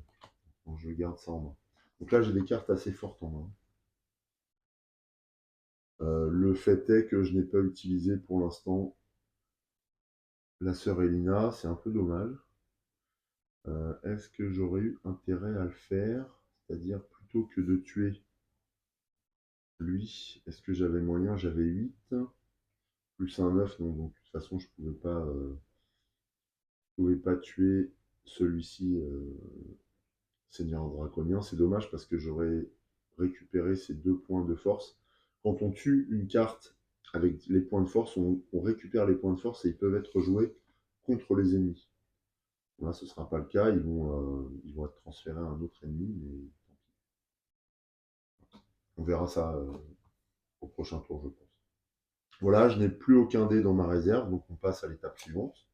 Donc je garde ça en main. Donc là, j'ai des cartes assez fortes en main. Le fait est que je n'ai pas utilisé pour l'instant la sœur Elina, c'est un peu dommage. Est-ce que j'aurais eu intérêt à le faire? C'est-à-dire plutôt que de tuer lui, est-ce que j'avais moyen? J'avais 8, plus un 9, non, donc de toute façon je pouvais pas tuer celui-ci, Seigneur Draconien. C'est dommage parce que j'aurais récupéré ces 2 points de force. Quand on tue une carte avec les points de force, on récupère les points de force et ils peuvent être joués contre les ennemis. Là, ce ne sera pas le cas, ils vont être transférés à un autre ennemi, mais on verra ça au prochain tour, je pense. Voilà, je n'ai plus aucun dé dans ma réserve, donc on passe à l'étape suivante.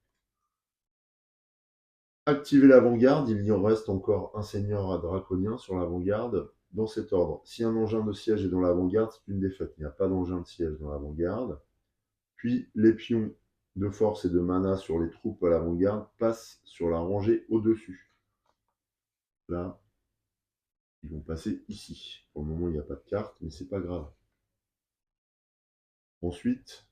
Activer l'avant-garde, il y en reste encore un seigneur draconien sur l'avant-garde, dans cet ordre. Si un engin de siège est dans l'avant-garde, c'est une défaite. Il n'y a pas d'engin de siège dans l'avant-garde. Puis les pions de force et de mana sur les troupes à l'avant-garde passent sur la rangée au-dessus. Là, ils vont passer ici. Pour le moment, il n'y a pas de carte, mais c'est pas grave. Ensuite,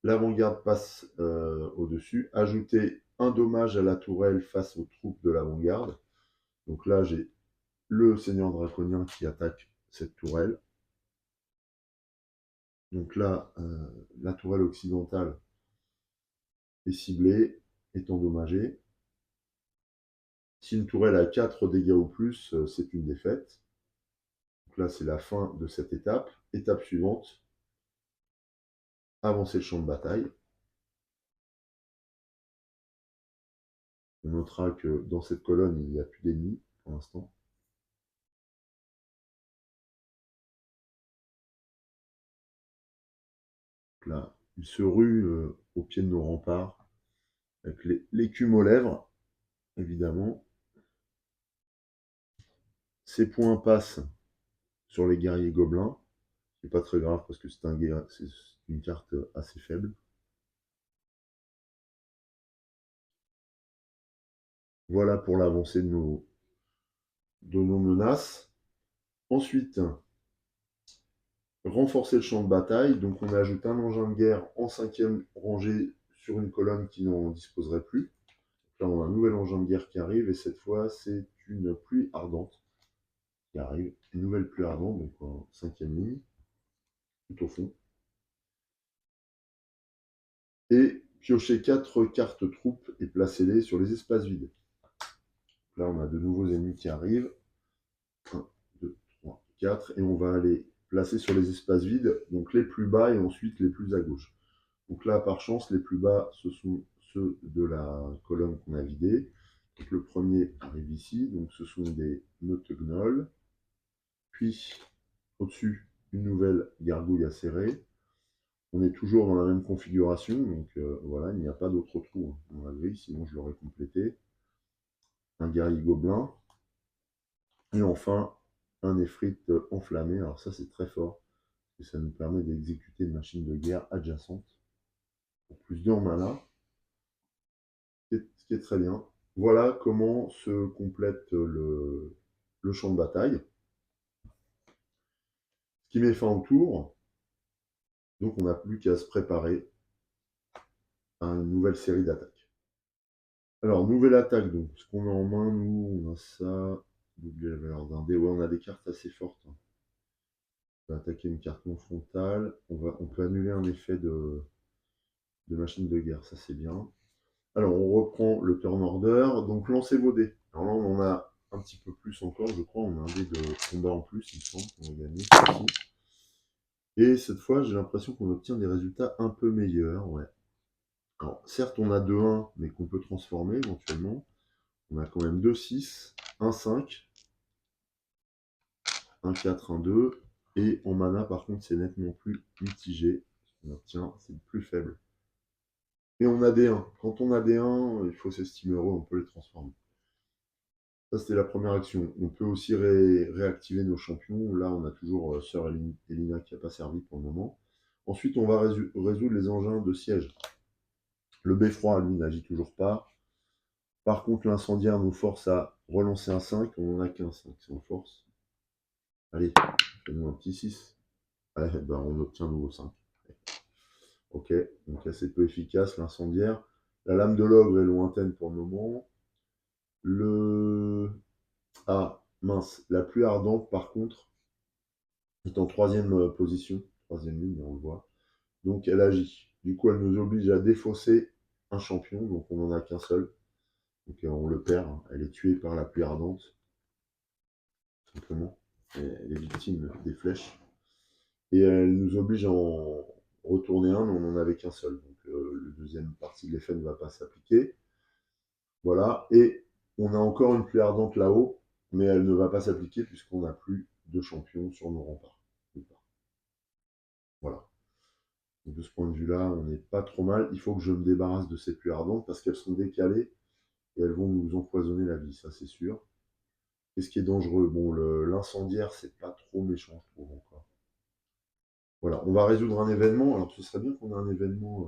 l'avant-garde passe au-dessus. Ajouter un dommage à la tourelle face aux troupes de l'avant-garde. Donc là, j'ai le seigneur draconien qui attaque cette tourelle. Donc là, la tourelle occidentale est ciblée, est endommagée. Si une tourelle a 4 dégâts ou plus, c'est une défaite. Donc là, c'est la fin de cette étape. Étape suivante, avancer le champ de bataille. On notera que dans cette colonne, il n'y a plus d'ennemis pour l'instant. Là, il se rue au pied de nos remparts, avec l'écume aux lèvres, évidemment. Ces points passent sur les guerriers gobelins. C'est pas très grave parce que c'est une carte assez faible. Voilà pour l'avancée de nos menaces. Ensuite, renforcer le champ de bataille. Donc on ajoute un engin de guerre en 5e rangée sur une colonne qui n'en disposerait plus. Là, on a un nouvel engin de guerre qui arrive et cette fois, c'est une pluie ardente qui arrive. Une nouvelle pluie ardente, donc en 5e ligne, tout au fond. Et piocher 4 cartes troupes et placer-les sur les espaces vides. Là, on a de nouveaux ennemis qui arrivent. 1, 2, 3, 4. Et on va aller placer sur les espaces vides, donc les plus bas et ensuite les plus à gauche. Donc là, par chance, les plus bas, ce sont ceux de la colonne qu'on a vidée. Donc le premier arrive ici, donc ce sont des Noteugnol. Puis, au-dessus, une nouvelle gargouille acérée. On est toujours dans la même configuration, donc voilà, il n'y a pas d'autre trou dans la grille, sinon je l'aurais complété. Un guerrier gobelin. Et enfin, un Efrite enflammé. Alors ça, c'est très fort, parce que ça nous permet d'exécuter une machine de guerre adjacente pour plus de mana. Ce qui est très bien. Voilà comment se complète le champ de bataille. Ce qui met fin au tour. Donc on n'a plus qu'à se préparer à une nouvelle série d'attaques. Alors, nouvelle attaque, donc. Ce qu'on a en main, nous, on a ça. Oubliez la valeur d'un dé. Ouais, on a des cartes assez fortes. On va attaquer une carte non frontale. On peut annuler un effet de machine de guerre, ça c'est bien. Alors, on reprend le turn order. Donc, lancez vos dés. Alors là, on en a un petit peu plus encore, je crois. On a un dé de combat en plus, il me semble qu'on va gagner. Et cette fois, j'ai l'impression qu'on obtient des résultats un peu meilleurs. Ouais. Alors, certes, on a 2-1, mais qu'on peut transformer éventuellement. On a quand même 2-6, 1-5, 1-4, 1-2. Et en mana, par contre, c'est nettement plus mitigé. On obtient, c'est plus faible. Et on a des 1. Quand on a des 1, il faut s'estimer heureux, on peut les transformer. Ça, c'était la première action. On peut aussi réactiver nos champions. Là, on a toujours Sœur Elina qui n'a pas servi pour le moment. Ensuite, on va résoudre les engins de siège. Le beffroi, lui, n'agit toujours pas. Par contre, l'incendiaire nous force à relancer un 5. On n'en a qu'un 5, c'est en force. Allez, fais-nous un petit 6. Ouais, ben, on obtient un nouveau 5. Ok, donc assez peu efficace, l'incendiaire. La lame de l'ogre est lointaine pour le moment. Ah, mince. La pluie ardente, par contre, est en 3e position. 3e ligne, on le voit. Donc, elle agit. Du coup, elle nous oblige à défausser un champion. Donc, on n'en a qu'un seul. Donc, on le perd. Elle est tuée par la pluie ardente. Simplement. Elle est victime des flèches. Et elle nous oblige à en retourner un, mais on n'en avait qu'un seul. Donc le deuxième partie de l'effet ne va pas s'appliquer. Voilà. Et on a encore une pluie ardente là-haut, mais elle ne va pas s'appliquer puisqu'on n'a plus de champions sur nos remparts. Voilà. Donc de ce point de vue-là, on n'est pas trop mal. Il faut que je me débarrasse de ces pluies ardentes parce qu'elles sont décalées et elles vont nous empoisonner la vie, ça c'est sûr. Qu'est-ce qui est dangereux? Bon, l'incendiaire, c'est pas trop méchant, je trouve encore. Voilà, on va résoudre un événement. Alors ce serait bien qu'on ait un événement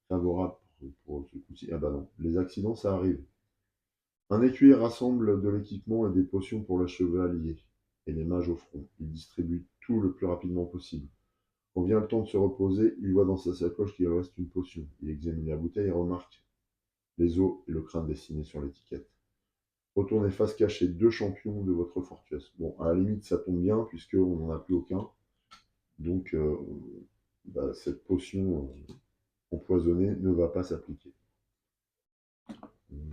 favorable pour ce coup-ci. Ah bah non, les accidents, ça arrive. Un écuyer rassemble de l'équipement et des potions pour le chevalier et les mages au front. Il distribue tout le plus rapidement possible. Quand vient le temps de se reposer, il voit dans sa sacoche qu'il reste une potion. Il examine la bouteille et remarque les os et le crâne dessinés sur l'étiquette. Retournez face cachée 2 champions de votre forteresse. Bon, à la limite, ça tombe bien, puisqu'on n'en a plus aucun. Donc, bah, cette potion empoisonnée ne va pas s'appliquer.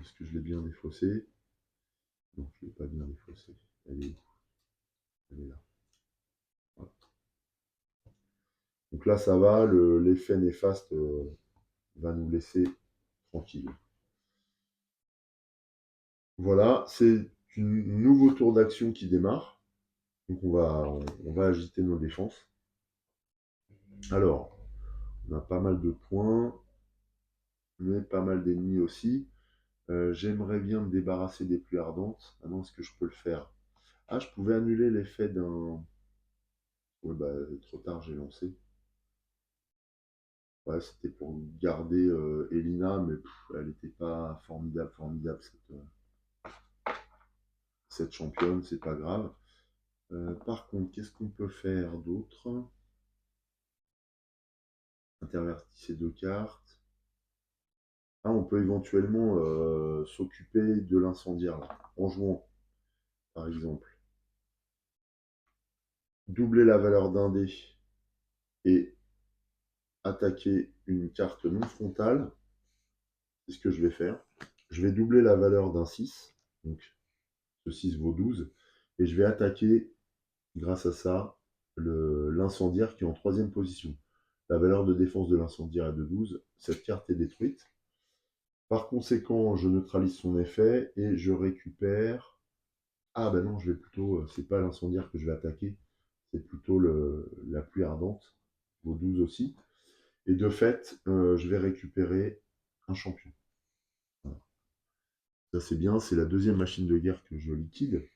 Est-ce que je l'ai bien défaussée? Non, je ne l'ai pas bien défaussée. Elle est où? Elle est là. Voilà. Donc là, ça va, l'effet néfaste va nous laisser tranquille. Voilà, c'est un nouveau tour d'action qui démarre. Donc on va agiter nos défenses. Alors, on a pas mal de points, mais pas mal d'ennemis aussi. J'aimerais bien me débarrasser des pluies ardentes. Maintenant, est-ce que je peux le faire? Ah, je pouvais annuler l'effet d'un... Ouais, bah, trop tard, j'ai lancé. Ouais, c'était pour garder Elina, mais elle n'était pas formidable cette championne, c'est pas grave. Par contre, qu'est-ce qu'on peut faire d'autre? Intervertir ces 2 cartes. Ah, on peut éventuellement s'occuper de l'incendiaire là, en jouant, par exemple. Doubler la valeur d'un dé et attaquer une carte non frontale. C'est ce que je vais faire. Je vais doubler la valeur d'un 6. Donc ce 6 vaut 12. Et je vais attaquer, grâce à ça, l'incendiaire qui est en 3e position. La valeur de défense de l'incendiaire est de 12. Cette carte est détruite. Par conséquent, je neutralise son effet et je récupère... Ah ben non, je vais plutôt... c'est pas l'incendiaire que je vais attaquer, c'est plutôt la pluie ardente, vaut 12 aussi. Et de fait, je vais récupérer un champion. Voilà. Ça c'est bien, c'est la 2e machine de guerre que je liquide.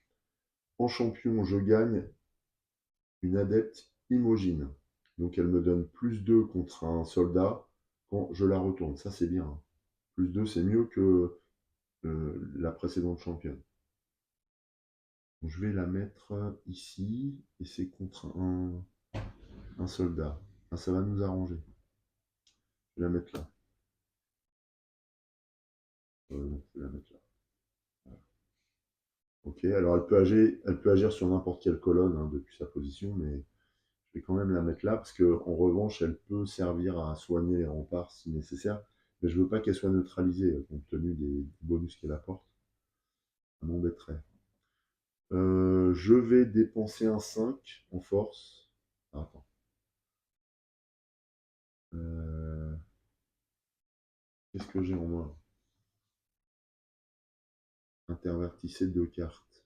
En champion, je gagne une adepte Imogine. Donc elle me donne plus 2 contre un soldat quand je la retourne. Ça c'est bien. Plus 2, c'est mieux que la précédente championne. Donc, je vais la mettre ici, et c'est contre un soldat. Ah, ça va nous arranger. Je vais la mettre là. Je vais la mettre là. Voilà. Ok, alors elle peut agir sur n'importe quelle colonne hein, depuis sa position, mais je vais quand même la mettre là, parce qu'en revanche, elle peut servir à soigner les remparts si nécessaire, mais je ne veux pas qu'elle soit neutralisée, compte tenu des bonus qu'elle apporte. Ça m'embêterait. Je vais dépenser un 5 en force. Ah, attends. Qu'est-ce que j'ai en main? Intervertissez 2 cartes.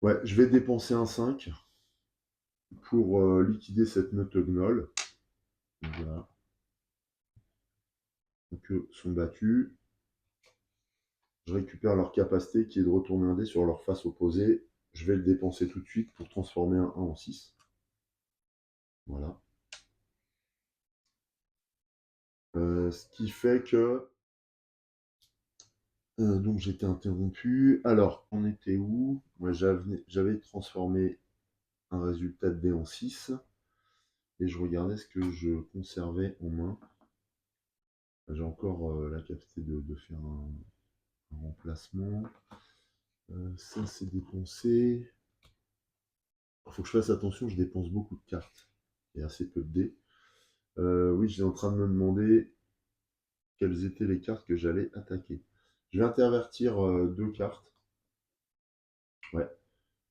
Ouais, je vais dépenser un 5 pour liquider cette meute gnoll. Voilà. Donc, sont battus. Je récupère leur capacité qui est de retourner un dé sur leur face opposée. Je vais le dépenser tout de suite pour transformer un 1 en 6. Voilà. Ce qui fait que... donc j'étais interrompu. Alors, on était où? Moi, j'avais transformé un résultat de dé en 6. Et je regardais ce que je conservais en main. J'ai encore la capacité de faire un remplacement. Ça, c'est dépensé. Il faut que je fasse attention, je dépense beaucoup de cartes et assez peu de dés. Oui, j'étais en train de me demander quelles étaient les cartes que j'allais attaquer. Je vais intervertir deux cartes. Ouais.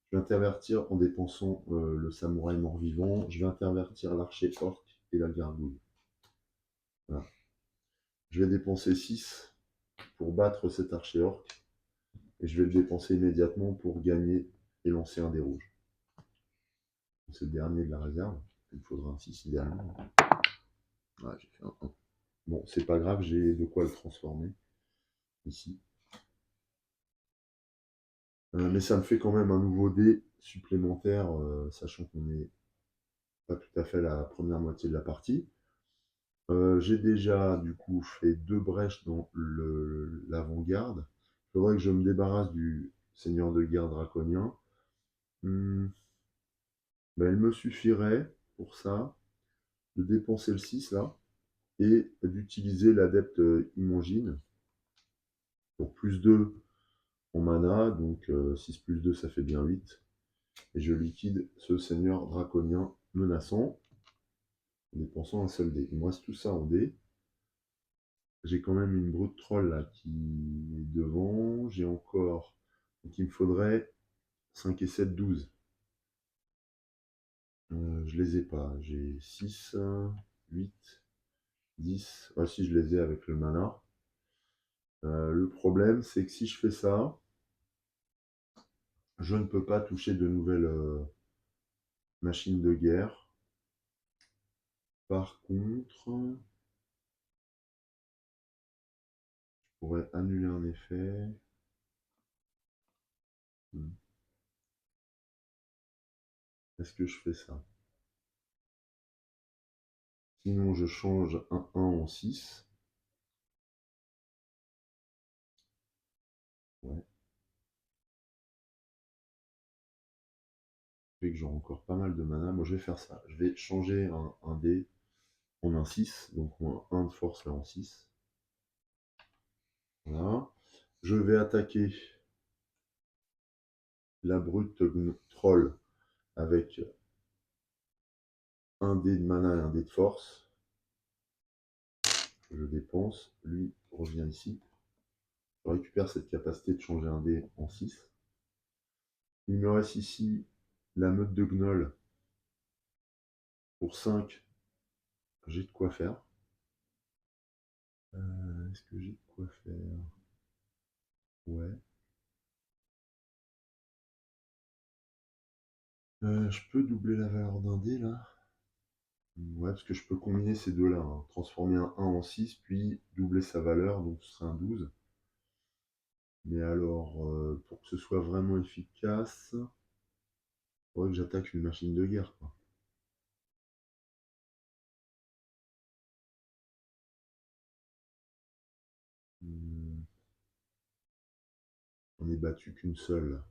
Je vais intervertir en dépensant le samouraï mort-vivant. Je vais intervertir l'archer orc et la gargouille. Voilà. Je vais dépenser 6 pour battre cet archer orc. Et je vais le dépenser immédiatement pour gagner et lancer un dé rouge. C'est le dernier de la réserve. Il me faudra un 6 idéalement. Ouais, j'ai fait un 1. Bon, c'est pas grave, j'ai de quoi le transformer ici. Mais ça me fait quand même un nouveau dé supplémentaire, sachant qu'on n'est pas tout à fait à la première moitié de la partie. J'ai déjà du coup fait 2 brèches dans l'avant-garde. Il faudrait que je me débarrasse du seigneur de guerre draconien. Ben, il me suffirait pour ça de dépenser le 6 là et d'utiliser l'adepte Imongine pour plus 2 en mana, donc 6 plus 2 ça fait bien 8. Et je liquide ce seigneur draconien menaçant en dépensant un seul dé. Il me reste tout ça en dé. J'ai quand même une brute troll là qui est devant. J'ai encore. Donc il me faudrait 5 et 7, 12. Je les ai pas. J'ai 6, 8, 10. Ah si, je les ai avec le mana. Le problème, c'est que si je fais ça, je ne peux pas toucher de nouvelles machines de guerre. Par contre, je pourrais annuler un effet. Est-ce que je fais ça? Sinon, je change un 1 en 6. Ouais. Fait que j'aurai encore pas mal de mana. Moi, je vais faire ça. Je vais changer un dé en un 6. Donc, moins 1 de force là en 6. Voilà. Je vais attaquer la brute troll avec un dé de mana et un dé de force. Je dépense. Lui revient ici. Je récupère cette capacité de changer un dé en 6. Il me reste ici la meute de gnoll. Pour 5, j'ai de quoi faire. Est-ce que j'ai de quoi faire? Ouais. Je peux doubler la valeur d'un dé là? Ouais, parce que je peux combiner ces deux-là, hein. Transformer un 1 en 6, puis doubler sa valeur, donc ce serait un 12. Mais alors, pour que ce soit vraiment efficace, il faudrait que j'attaque une machine de guerre, quoi. Hmm, on n'est battu qu'une seule.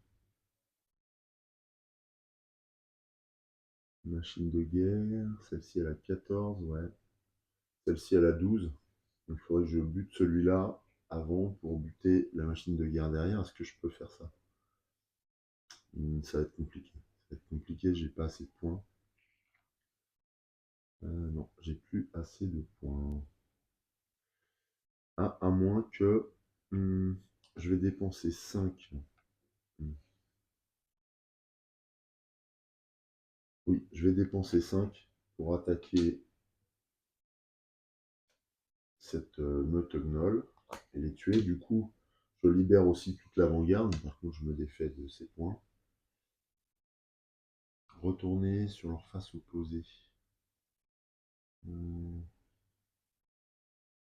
Machine de guerre, celle-ci elle a 14, ouais. Celle-ci elle a 12. Donc il faudrait que je bute celui-là avant pour buter la machine de guerre derrière. Est-ce que je peux faire ça? Ça va être compliqué. Ça va être compliqué, j'ai pas assez de points. Non, j'ai plus assez de points. Ah, à moins que je vais dépenser 5. Oui, je vais dépenser 5 pour attaquer cette meute gnoll et les tuer. Du coup, je libère aussi toute l'avant-garde. Par contre, je me défais de ces points. Retourner sur leur face opposée.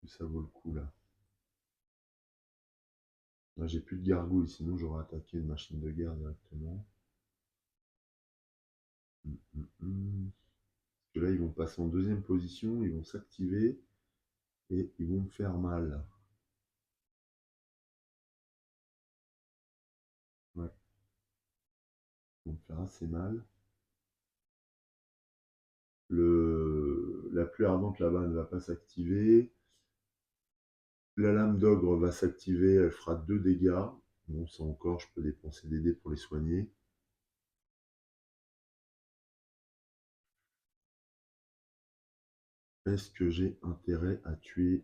Ça vaut le coup là. Là, j'ai plus de gargouilles, sinon j'aurais attaqué une machine de guerre directement. Parce que là, ils vont passer en deuxième position, ils vont s'activer et ils vont me faire mal. Ouais, ils vont me faire assez mal. La pluie ardente là-bas ne va pas s'activer. La lame d'ogre va s'activer, elle fera 2 dégâts. Bon, ça encore, je peux dépenser des dés pour les soigner. Est-ce que j'ai intérêt à tuer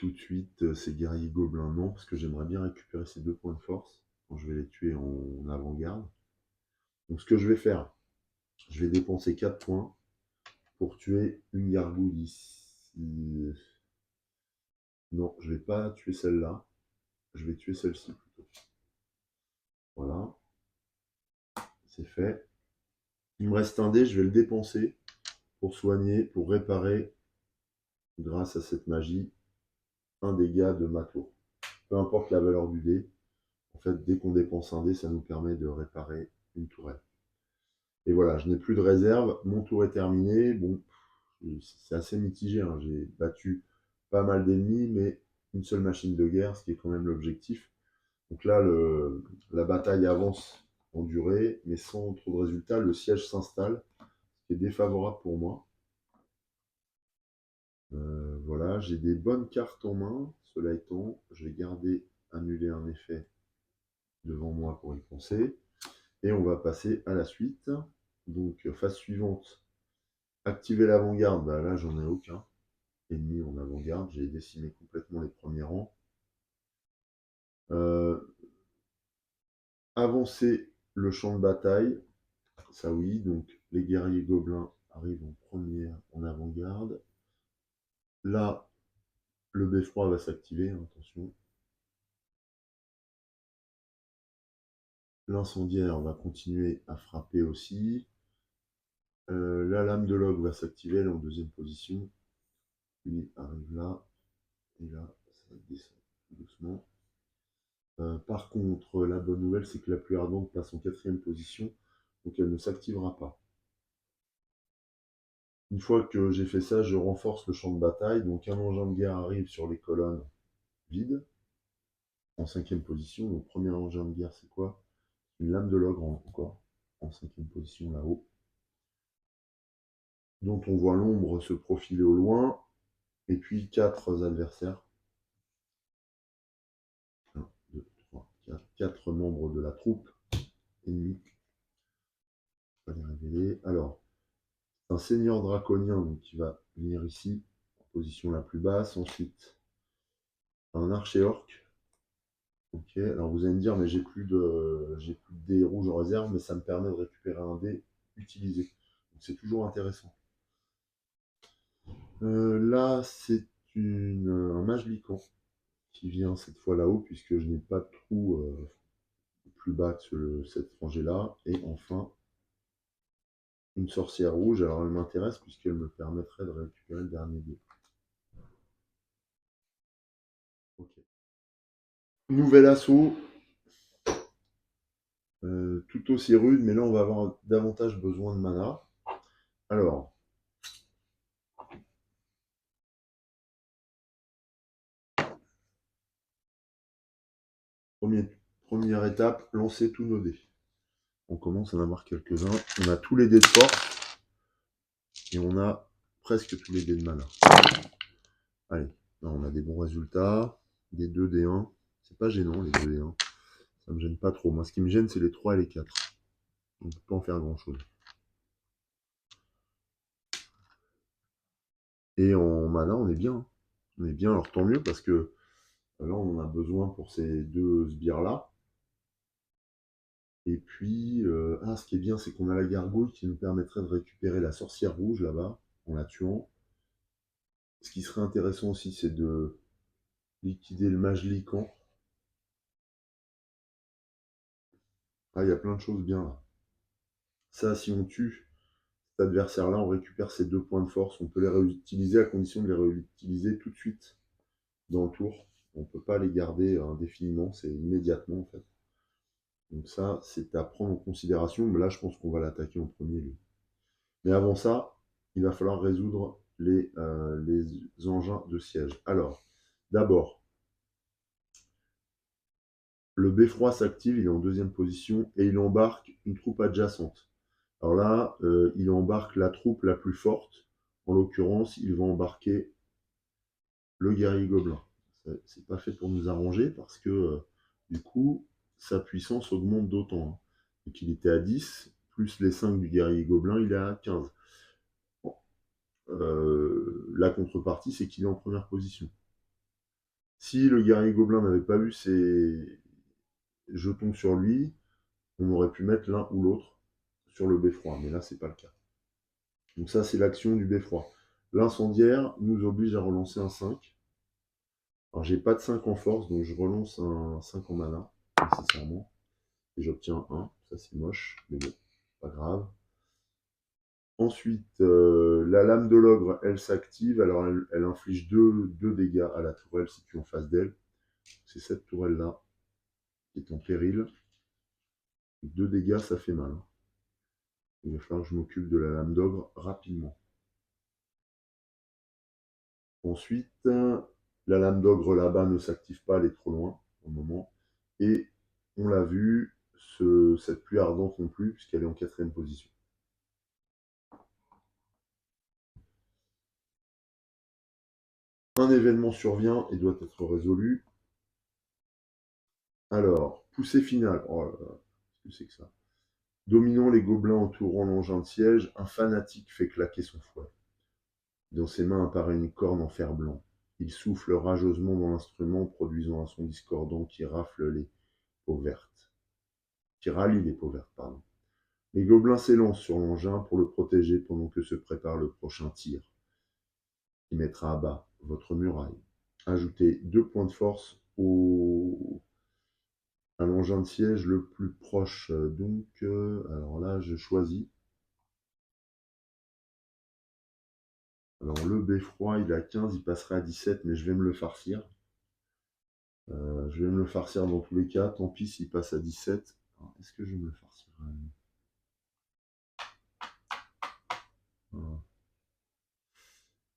tout de suite ces guerriers gobelins, non, parce que j'aimerais bien récupérer ces 2 points de force quand je vais les tuer en avant-garde. Donc ce que je vais faire, je vais dépenser 4 points pour tuer une gargouille ici. Non, je vais pas tuer celle-là, je vais tuer celle-ci plutôt. Voilà, c'est fait. Il me reste un dé, je vais le dépenser pour soigner, pour réparer, grâce à cette magie, un dégât de ma tour. Peu importe la valeur du dé, en fait, dès qu'on dépense un dé, ça nous permet de réparer une tourelle. Et voilà, je n'ai plus de réserve, mon tour est terminé. Bon, c'est assez mitigé, hein. J'ai battu pas mal d'ennemis, mais une seule machine de guerre, ce qui est quand même l'objectif. Donc là, la bataille avance en durée, mais sans trop de résultats. Le siège s'installe, ce qui est défavorable pour moi. Voilà, j'ai des bonnes cartes en main. Cela étant, je vais garder, annuler un effet devant moi pour y penser. Et on va passer à la suite. Donc, phase suivante, activer l'avant-garde. Bah, là, j'en ai aucun ennemi en avant-garde. J'ai décimé complètement les premiers rangs. Avancer le champ de bataille. Ça oui, donc les guerriers gobelins arrivent en première en avant-garde. Là, le beffroi va s'activer, hein, attention. L'incendiaire va continuer à frapper aussi. La lame de log va s'activer, elle est en deuxième position. Lui arrive là, et là, ça descend doucement. Par contre, la bonne nouvelle, c'est que la pluie ardente passe en quatrième position, donc elle ne s'activera pas. Une fois que j'ai fait ça, je renforce le champ de bataille. Donc un engin de guerre arrive sur les colonnes vides, en cinquième position. Donc premier engin de guerre, c'est quoi? Une lame de l'ogre encore, en cinquième position là-haut. Dont on voit l'ombre se profiler au loin. Et puis 4 adversaires. 1, 2, 3, 4. 4 membres de la troupe ennemie. Je vais les révéler. Alors, un seigneur draconien donc, qui va venir ici, en position la plus basse. Ensuite, un archer-orc. Ok, alors vous allez me dire, mais j'ai plus de dés rouges en réserve, mais ça me permet de récupérer un dé utilisé. Donc c'est toujours intéressant. Là, c'est un mage lican qui vient cette fois là-haut, puisque je n'ai pas de trou plus bas que cette rangée-là. Et enfin, une sorcière rouge. Alors elle m'intéresse, puisqu'elle me permettrait de récupérer le dernier dé. Ok. Nouvel assaut. Tout aussi rude, mais là on va avoir davantage besoin de mana. Alors, première étape, lancer tous nos dés. On commence à en avoir quelques-uns. On a tous les dés de force et on a presque tous les dés de mana. Allez, là on a des bons résultats. Des 2, des 1. C'est pas gênant les 2 et 1. Ça me gêne pas trop. Moi ce qui me gêne c'est les 3 et les 4. On peut pas en faire grand chose. Et en mana on est bien. On est bien, alors tant mieux parce que là on en a besoin pour ces 2 sbires là. Et puis, ce qui est bien, c'est qu'on a la gargouille qui nous permettrait de récupérer la sorcière rouge là-bas, en la tuant. Ce qui serait intéressant aussi, c'est de liquider le mage lican. Ah, il y a plein de choses bien là. Ça, si on tue cet adversaire-là, on récupère ses 2 points de force. On peut les réutiliser à condition de les réutiliser tout de suite dans le tour. On ne peut pas les garder indéfiniment, c'est immédiatement en fait. Donc ça, c'est à prendre en considération. Mais là, je pense qu'on va l'attaquer en premier lieu. Mais avant ça, il va falloir résoudre les engins de siège. Alors, d'abord, le beffroi s'active, il est en deuxième position, et il embarque une troupe adjacente. Alors là, il embarque la troupe la plus forte. En l'occurrence, il va embarquer le guerrier gobelin. C'est pas fait pour nous arranger, parce que, du coup, sa puissance augmente d'autant. Hein. Donc il était à 10, plus les 5 du guerrier gobelin, il est à 15. La contrepartie, c'est qu'il est en première position. Si le guerrier gobelin n'avait pas eu ses jetons sur lui, on aurait pu mettre l'un ou l'autre sur le beffroi, mais là, c'est pas le cas. Donc ça, c'est l'action du beffroi. L'incendiaire nous oblige à relancer un 5. Alors, j'ai pas de 5 en force, donc je relance un 5 en mana, nécessairement. Et j'obtiens 1. Ça, c'est moche, mais bon, pas grave. Ensuite, la lame de l'ogre, elle s'active. Alors, elle inflige 2 dégâts à la tourelle située en face d'elle. C'est cette tourelle-là qui est en péril. 2 dégâts, ça fait mal. Il va falloir que je m'occupe de la lame d'ogre rapidement. Ensuite, la lame d'ogre là-bas ne s'active pas, elle est trop loin au moment. Et on l'a vu, cette pluie ardente non plus, puisqu'elle est en 4e position. Un événement survient et doit être résolu. Alors, poussée finale. Oh là là, qu'est-ce que c'est que ça? Dominant les gobelins entourant l'engin de siège, un fanatique fait claquer son fouet. Dans ses mains apparaît une corne en fer blanc. Il souffle rageusement dans l'instrument, produisant un son discordant qui rafle les peaux vertes. Qui rallie les peaux vertes, pardon. Les gobelins s'élancent sur l'engin pour le protéger pendant que se prépare le prochain tir, qui mettra à bas votre muraille. Ajoutez 2 points de force à l'engin de siège le plus proche. Donc, alors là, je choisis. Alors, le beffroi, il est à 15, il passerait à 17, mais je vais me le farcir. Je vais me le farcir dans tous les cas. Tant pis s'il passe à 17. Est-ce que je vais me le farcir? Voilà.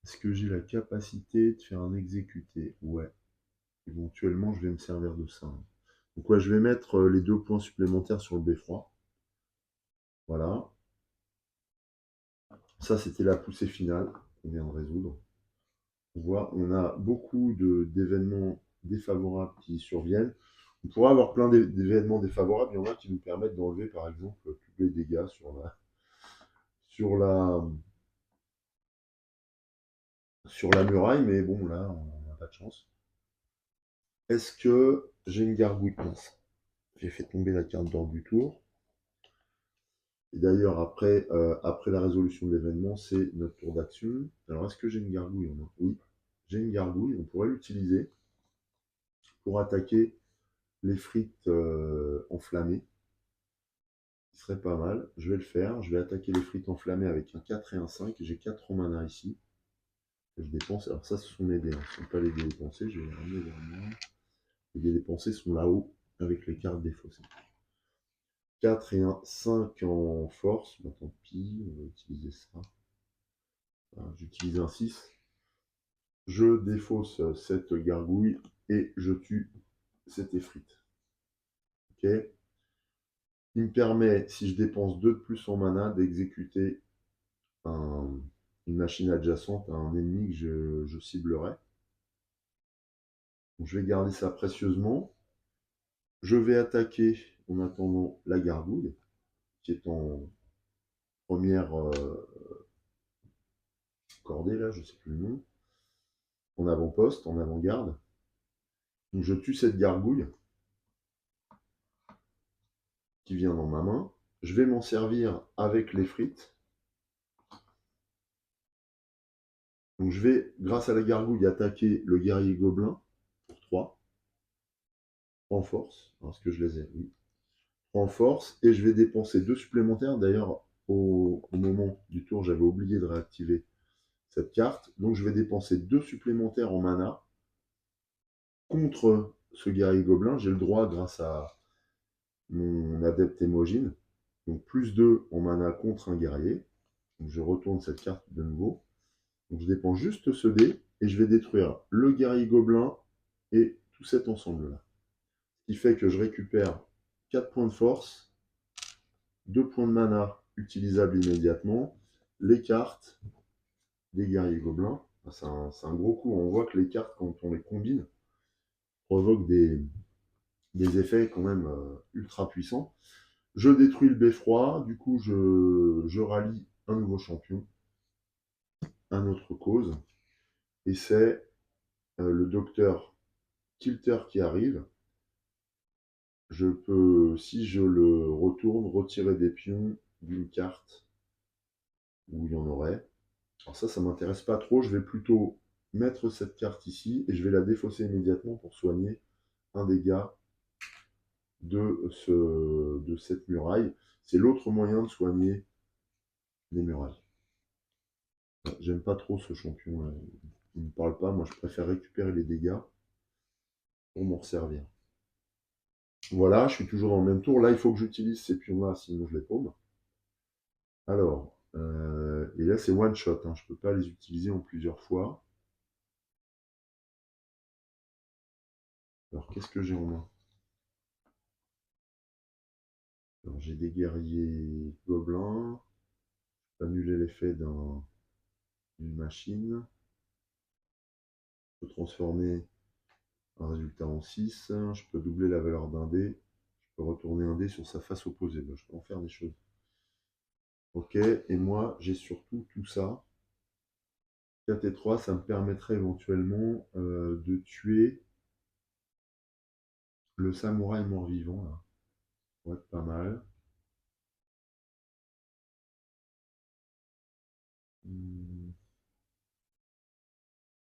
Est-ce que j'ai la capacité de faire un exécuté? Ouais. Éventuellement, je vais me servir de ça. Donc, ouais, je vais mettre les 2 points supplémentaires sur le beffroi. Voilà. Ça, c'était la poussée finale qu'on vient de résoudre. On voit, on a beaucoup d'événements défavorables qui surviennent. On pourrait avoir plein d'événements défavorables. Il y en a qui nous permettent d'enlever, par exemple, tous les dégâts sur la muraille. Mais bon, là, on n'a pas de chance. Est-ce que j'ai une gargouille? Mince. J'ai fait tomber la carte d'ordre du tour. Et d'ailleurs, après la résolution de l'événement, c'est notre tour d'action. Alors, est-ce que j'ai une gargouille en main? Oui, j'ai une gargouille. On pourrait l'utiliser pour attaquer les frites enflammées. Ce serait pas mal. Je vais le faire. Je vais attaquer les frites enflammées avec un 4 et un 5. J'ai 4 en mana ici. Que je dépense. Alors, ça, ce sont mes dés. Ce ne sont pas les dés dépensés. Je vais les ramener vers moi. Les dés dépensés sont là-haut avec les cartes défaussées. 4 et 1, 5 en force. Bah, tant pis, on va utiliser ça. J'utilise un 6. Je défausse cette gargouille et je tue cette effrite. Ok. Il me permet, si je dépense 2 de plus en mana, d'exécuter une machine adjacente à un ennemi que je ciblerai. Donc, je vais garder ça précieusement. Je vais attaquer en attendant la gargouille, qui est en première cordée, là, je ne sais plus le nom, en avant-poste, en avant-garde. Donc je tue cette gargouille qui vient dans ma main. Je vais m'en servir avec les frites. Donc je vais, grâce à la gargouille, attaquer le guerrier gobelin pour 3 en force. Est-ce que je les ai? Oui. En force. Et je vais dépenser 2 supplémentaires. D'ailleurs, au moment du tour, j'avais oublié de réactiver cette carte. Donc je vais dépenser 2 supplémentaires en mana contre ce guerrier gobelin. J'ai le droit grâce à mon adepte hémogine. Donc plus 2 en mana contre un guerrier. Donc je retourne cette carte de nouveau. Donc je dépense juste ce dé et je vais détruire le guerrier gobelin et tout cet ensemble-là. Ce qui fait que je récupère 4 points de force, 2 points de mana utilisables immédiatement, les cartes des guerriers gobelins. C'est un gros coup. On voit que les cartes, quand on les combine, provoquent des effets quand même ultra puissants. Je détruis le beffroi, du coup je rallie un nouveau champion à notre cause, et c'est le docteur Kilter qui arrive. Je peux, si je le retourne, retirer des pions d'une carte où il y en aurait. Alors ça m'intéresse pas trop. Je vais plutôt mettre cette carte ici et je vais la défausser immédiatement pour soigner un dégât de cette muraille. C'est l'autre moyen de soigner les murailles. J'aime pas trop ce champion. Il ne me parle pas. Moi, je préfère récupérer les dégâts pour m'en servir. Voilà, je suis toujours dans le même tour. Là, il faut que j'utilise ces pions-là, sinon je les paume. Alors, et là, c'est one shot. Hein. Je ne peux pas les utiliser en plusieurs fois. Alors, qu'est-ce que j'ai en main? Alors, j'ai des guerriers gobelins. Annuler l'effet d'une machine. Je peux transformer un résultat en 6. Je peux doubler la valeur d'un dé. Je peux retourner un dé sur sa face opposée. Ben, je peux en faire des choses. Ok, et moi, j'ai surtout tout ça. 4 et 3, ça me permettrait éventuellement de tuer le samouraï mort-vivant. Là. Ça pourrait être pas mal.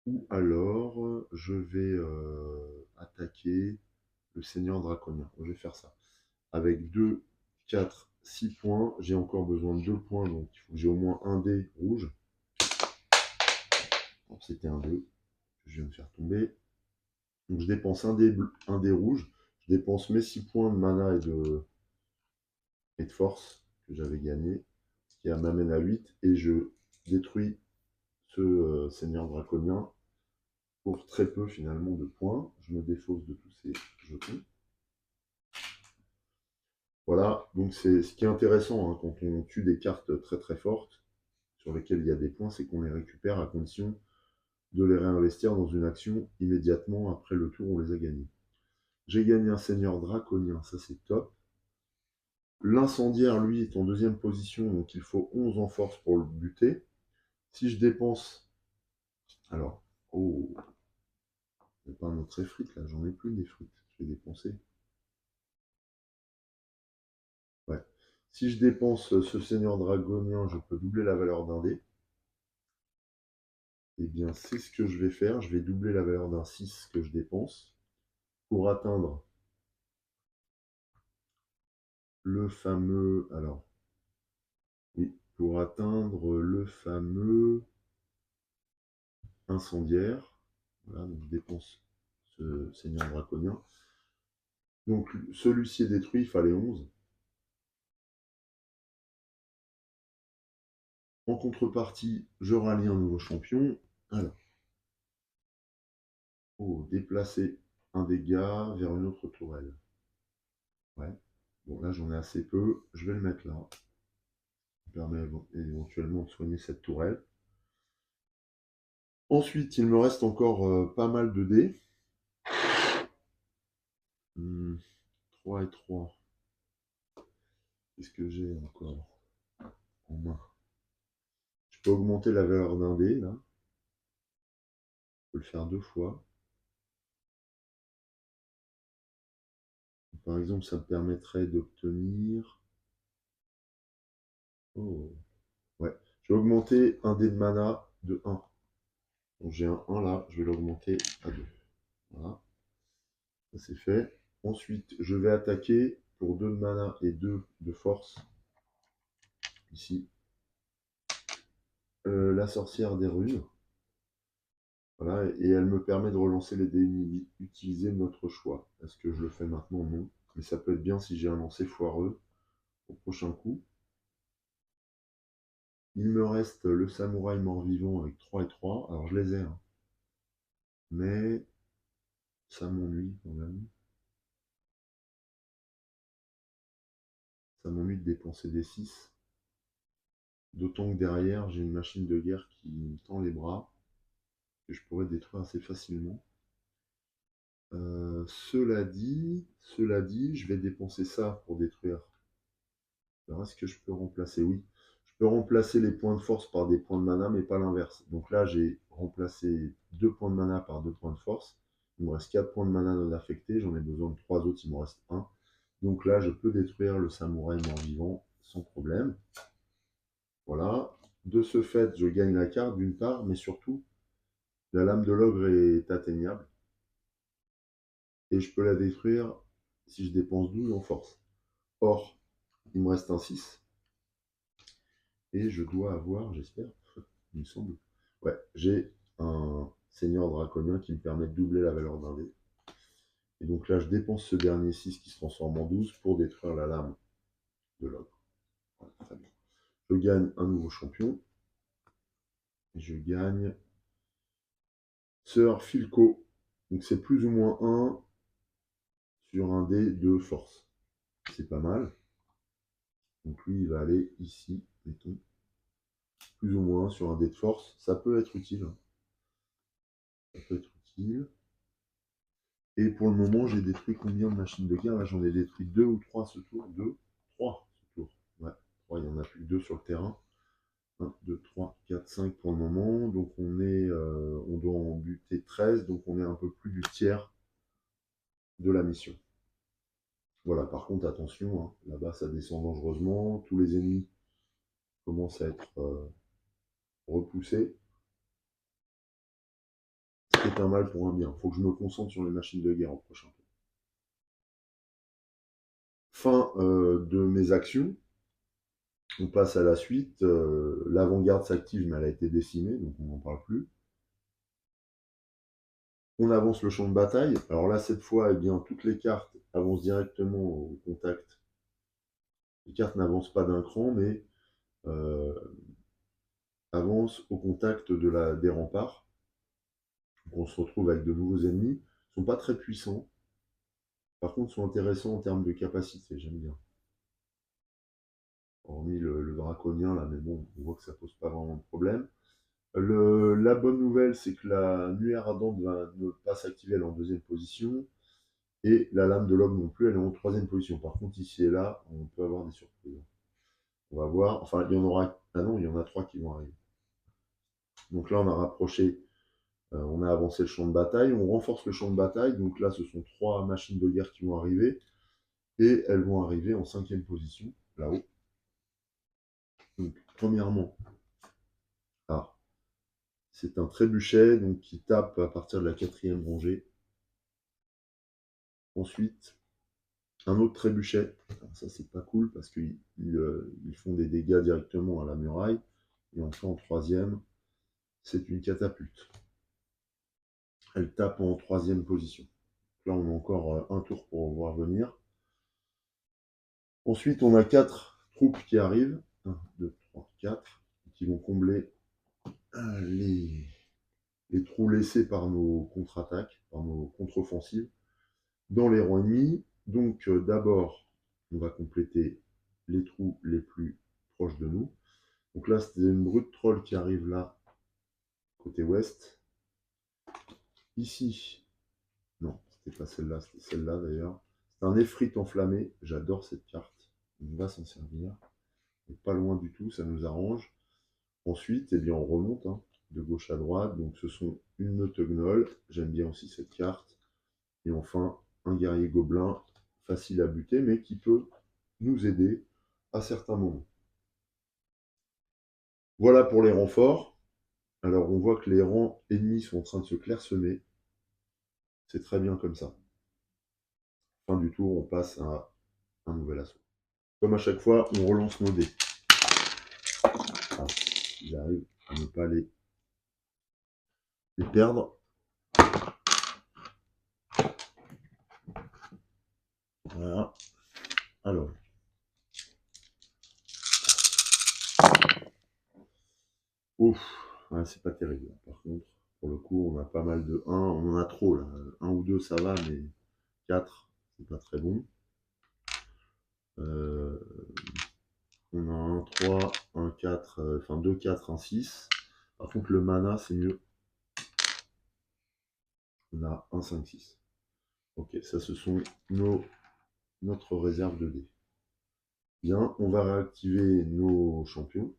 Ou alors, je vais attaquer le seigneur draconien. Je vais faire ça. Avec 2, 4, 6 points. J'ai encore besoin de 2 points, donc il faut que j'ai au moins un dé rouge. C'était un 2 que je viens de faire tomber. Donc je dépense un dé rouge. Je dépense mes 6 points de mana et de force que j'avais gagné, ce qui m'amène à 8. Et je détruis ce seigneur draconien pour très peu finalement de points. Je me défausse de tous ces jetons. Voilà, donc c'est ce qui est intéressant hein, quand on tue des cartes très très fortes sur lesquelles il y a des points, c'est qu'on les récupère à condition de les réinvestir dans une action immédiatement après le tour où on les a gagnés. J'ai gagné un seigneur draconien, ça c'est top. L'incendiaire, lui, est en deuxième position, donc il faut 11 en force pour le buter. Si je dépense... Alors, oh, il n'y a pas un autre effrite là, j'en ai plus des frites, je vais dépenser. Ouais. Si je dépense ce seigneur dragonien, je peux doubler la valeur d'un dé. Eh bien, c'est ce que je vais faire. Je vais doubler la valeur d'un 6 que je dépense pour atteindre le fameux... Alors, oui, pour atteindre le fameux incendiaire. Voilà, donc je dépense ce seigneur draconien. Donc, celui-ci est détruit, il fallait 11. En contrepartie, je rallie un nouveau champion. Alors, oh, déplacer un dégât vers une autre tourelle. Ouais. Bon, là, j'en ai assez peu. Je vais le mettre là. Ça permet éventuellement de soigner cette tourelle. Ensuite, il me reste encore pas mal de dés. 3 et 3. Qu'est-ce que j'ai encore en main? Je peux augmenter la valeur d'un dé, là. Je peux le faire 2 fois. Par exemple, ça me permettrait d'obtenir... Oh, ouais. Je vais augmenter un dé de mana de 1. Donc j'ai un 1 là, je vais l'augmenter à 2. Voilà, ça c'est fait. Ensuite, je vais attaquer pour 2 de mana et 2 de force. Ici. La sorcière des runes. Voilà, et elle me permet de relancer les dés utilisés de notre choix. Est-ce que je le fais maintenant? Non. Mais ça peut être bien si j'ai un lancer foireux au prochain coup. Il me reste le samouraï mort-vivant avec 3 et 3. Alors je les ai, hein. Mais ça m'ennuie quand même. Ça m'ennuie de dépenser des 6. D'autant que derrière, j'ai une machine de guerre qui me tend les bras, que je pourrais détruire assez facilement. Cela dit, je vais dépenser ça pour détruire. Alors, est-ce que je peux remplacer? Oui. Je peux remplacer les points de force par des points de mana, mais pas l'inverse. Donc là, j'ai remplacé 2 points de mana par 2 points de force. Il me reste 4 points de mana non affectés, j'en ai besoin de 3 autres, il m'en reste 1. Donc là, je peux détruire le samouraï mort-vivant sans problème. Voilà. De ce fait, je gagne la carte d'une part, mais surtout, la lame de l'ogre est atteignable. Et je peux la détruire si je dépense 12 en force. Or, il me reste un 6. Et je dois avoir, j'espère, il me semble. Ouais, j'ai un seigneur draconien qui me permet de doubler la valeur d'un dé. Et donc là, je dépense ce dernier 6 qui se transforme en 12 pour détruire la lame de l'ogre. Voilà, très bien. Je gagne un nouveau champion. Et je gagne Sir Filco. Donc c'est plus ou moins 1 sur un dé de force. C'est pas mal. Donc lui, il va aller ici, mettons. Plus ou moins sur un dé de force. Ça peut être utile. Ça peut être utile. Et pour le moment, j'ai détruit combien de machines de guerre? Là, j'en ai détruit 2 ou 3 ce tour. 2, 3 ce tour. Ouais, 3, il n'y en a plus que 2 sur le terrain. 1, 2, 3, 4, 5 pour le moment. Donc on doit en buter 13. Donc on est un peu plus du tiers de la mission. Voilà, par contre, attention, hein, là-bas, ça descend dangereusement. Tous les ennemis commencent à être repoussés. C'est un mal pour un bien. Il faut que je me concentre sur les machines de guerre au prochain tour. Fin de mes actions. On passe à la suite. L'avant-garde s'active, mais elle a été décimée, donc on n'en parle plus. On avance le champ de bataille. Alors là, cette fois, eh bien, toutes les cartes avancent directement au contact. Les cartes n'avancent pas d'un cran, mais avancent au contact des remparts. Donc on se retrouve avec de nouveaux ennemis. Ils ne sont pas très puissants. Par contre, ils sont intéressants en termes de capacité. J'aime bien. Hormis le draconien, là, mais bon, on voit que ça pose pas vraiment de problème. La bonne nouvelle, c'est que la nuée ardente va ne pas s'activer, elle est en deuxième position. Et la lame de l'homme non plus, elle est en troisième position. Par contre, ici et là, on peut avoir des surprises. On va voir. Enfin, il y en aura. Ah non, il y en a 3 qui vont arriver. Donc là, on a rapproché, on a avancé le champ de bataille. On renforce le champ de bataille. Donc là, ce sont 3 machines de guerre qui vont arriver. Et elles vont arriver en cinquième position, là-haut. Donc, premièrement, c'est un trébuchet donc, qui tape à partir de la 4e rangée. Ensuite, un autre trébuchet. Alors ça, c'est pas cool parce qu'ils font des dégâts directement à la muraille. Et enfin, en 3e, c'est une catapulte. Elle tape en 3e position. Là, on a encore un tour pour voir venir. Ensuite, on a 4 troupes qui arrivent. 1, 2, 3, 4. Qui vont combler les trous laissés par nos contre-attaques, par nos contre-offensives, dans les rangs ennemis. Donc d'abord, on va compléter les trous les plus proches de nous. Donc là, c'est une brute troll qui arrive là, côté ouest. Ici, non, c'était pas celle-là, c'était celle-là d'ailleurs. C'est un effrite enflammé, j'adore cette carte. On va s'en servir. Et pas loin du tout, ça nous arrange. Ensuite, eh bien, on remonte de gauche à droite. Donc ce sont une meute gnoll, j'aime bien aussi cette carte. Et enfin, un guerrier gobelin, facile à buter, mais qui peut nous aider à certains moments. Voilà pour les renforts. Alors on voit que les rangs ennemis sont en train de se clairsemer. C'est très bien comme ça. Fin du tour, on passe à un nouvel assaut. Comme à chaque fois, on relance nos dés. Ah, j'arrive à ne pas les perdre. Voilà. Alors. Ouf, ouais, c'est pas terrible. Par contre, pour le coup, on a pas mal de 1. On en a trop là. 1 ou 2, ça va, mais 4, c'est pas très bon. On a un 3, un 4, enfin 2, 4, un 6. Par contre, le mana, c'est mieux. On a un 5, 6. Ok, ça, ce sont notre réserve de dés. Bien, on va réactiver nos champions.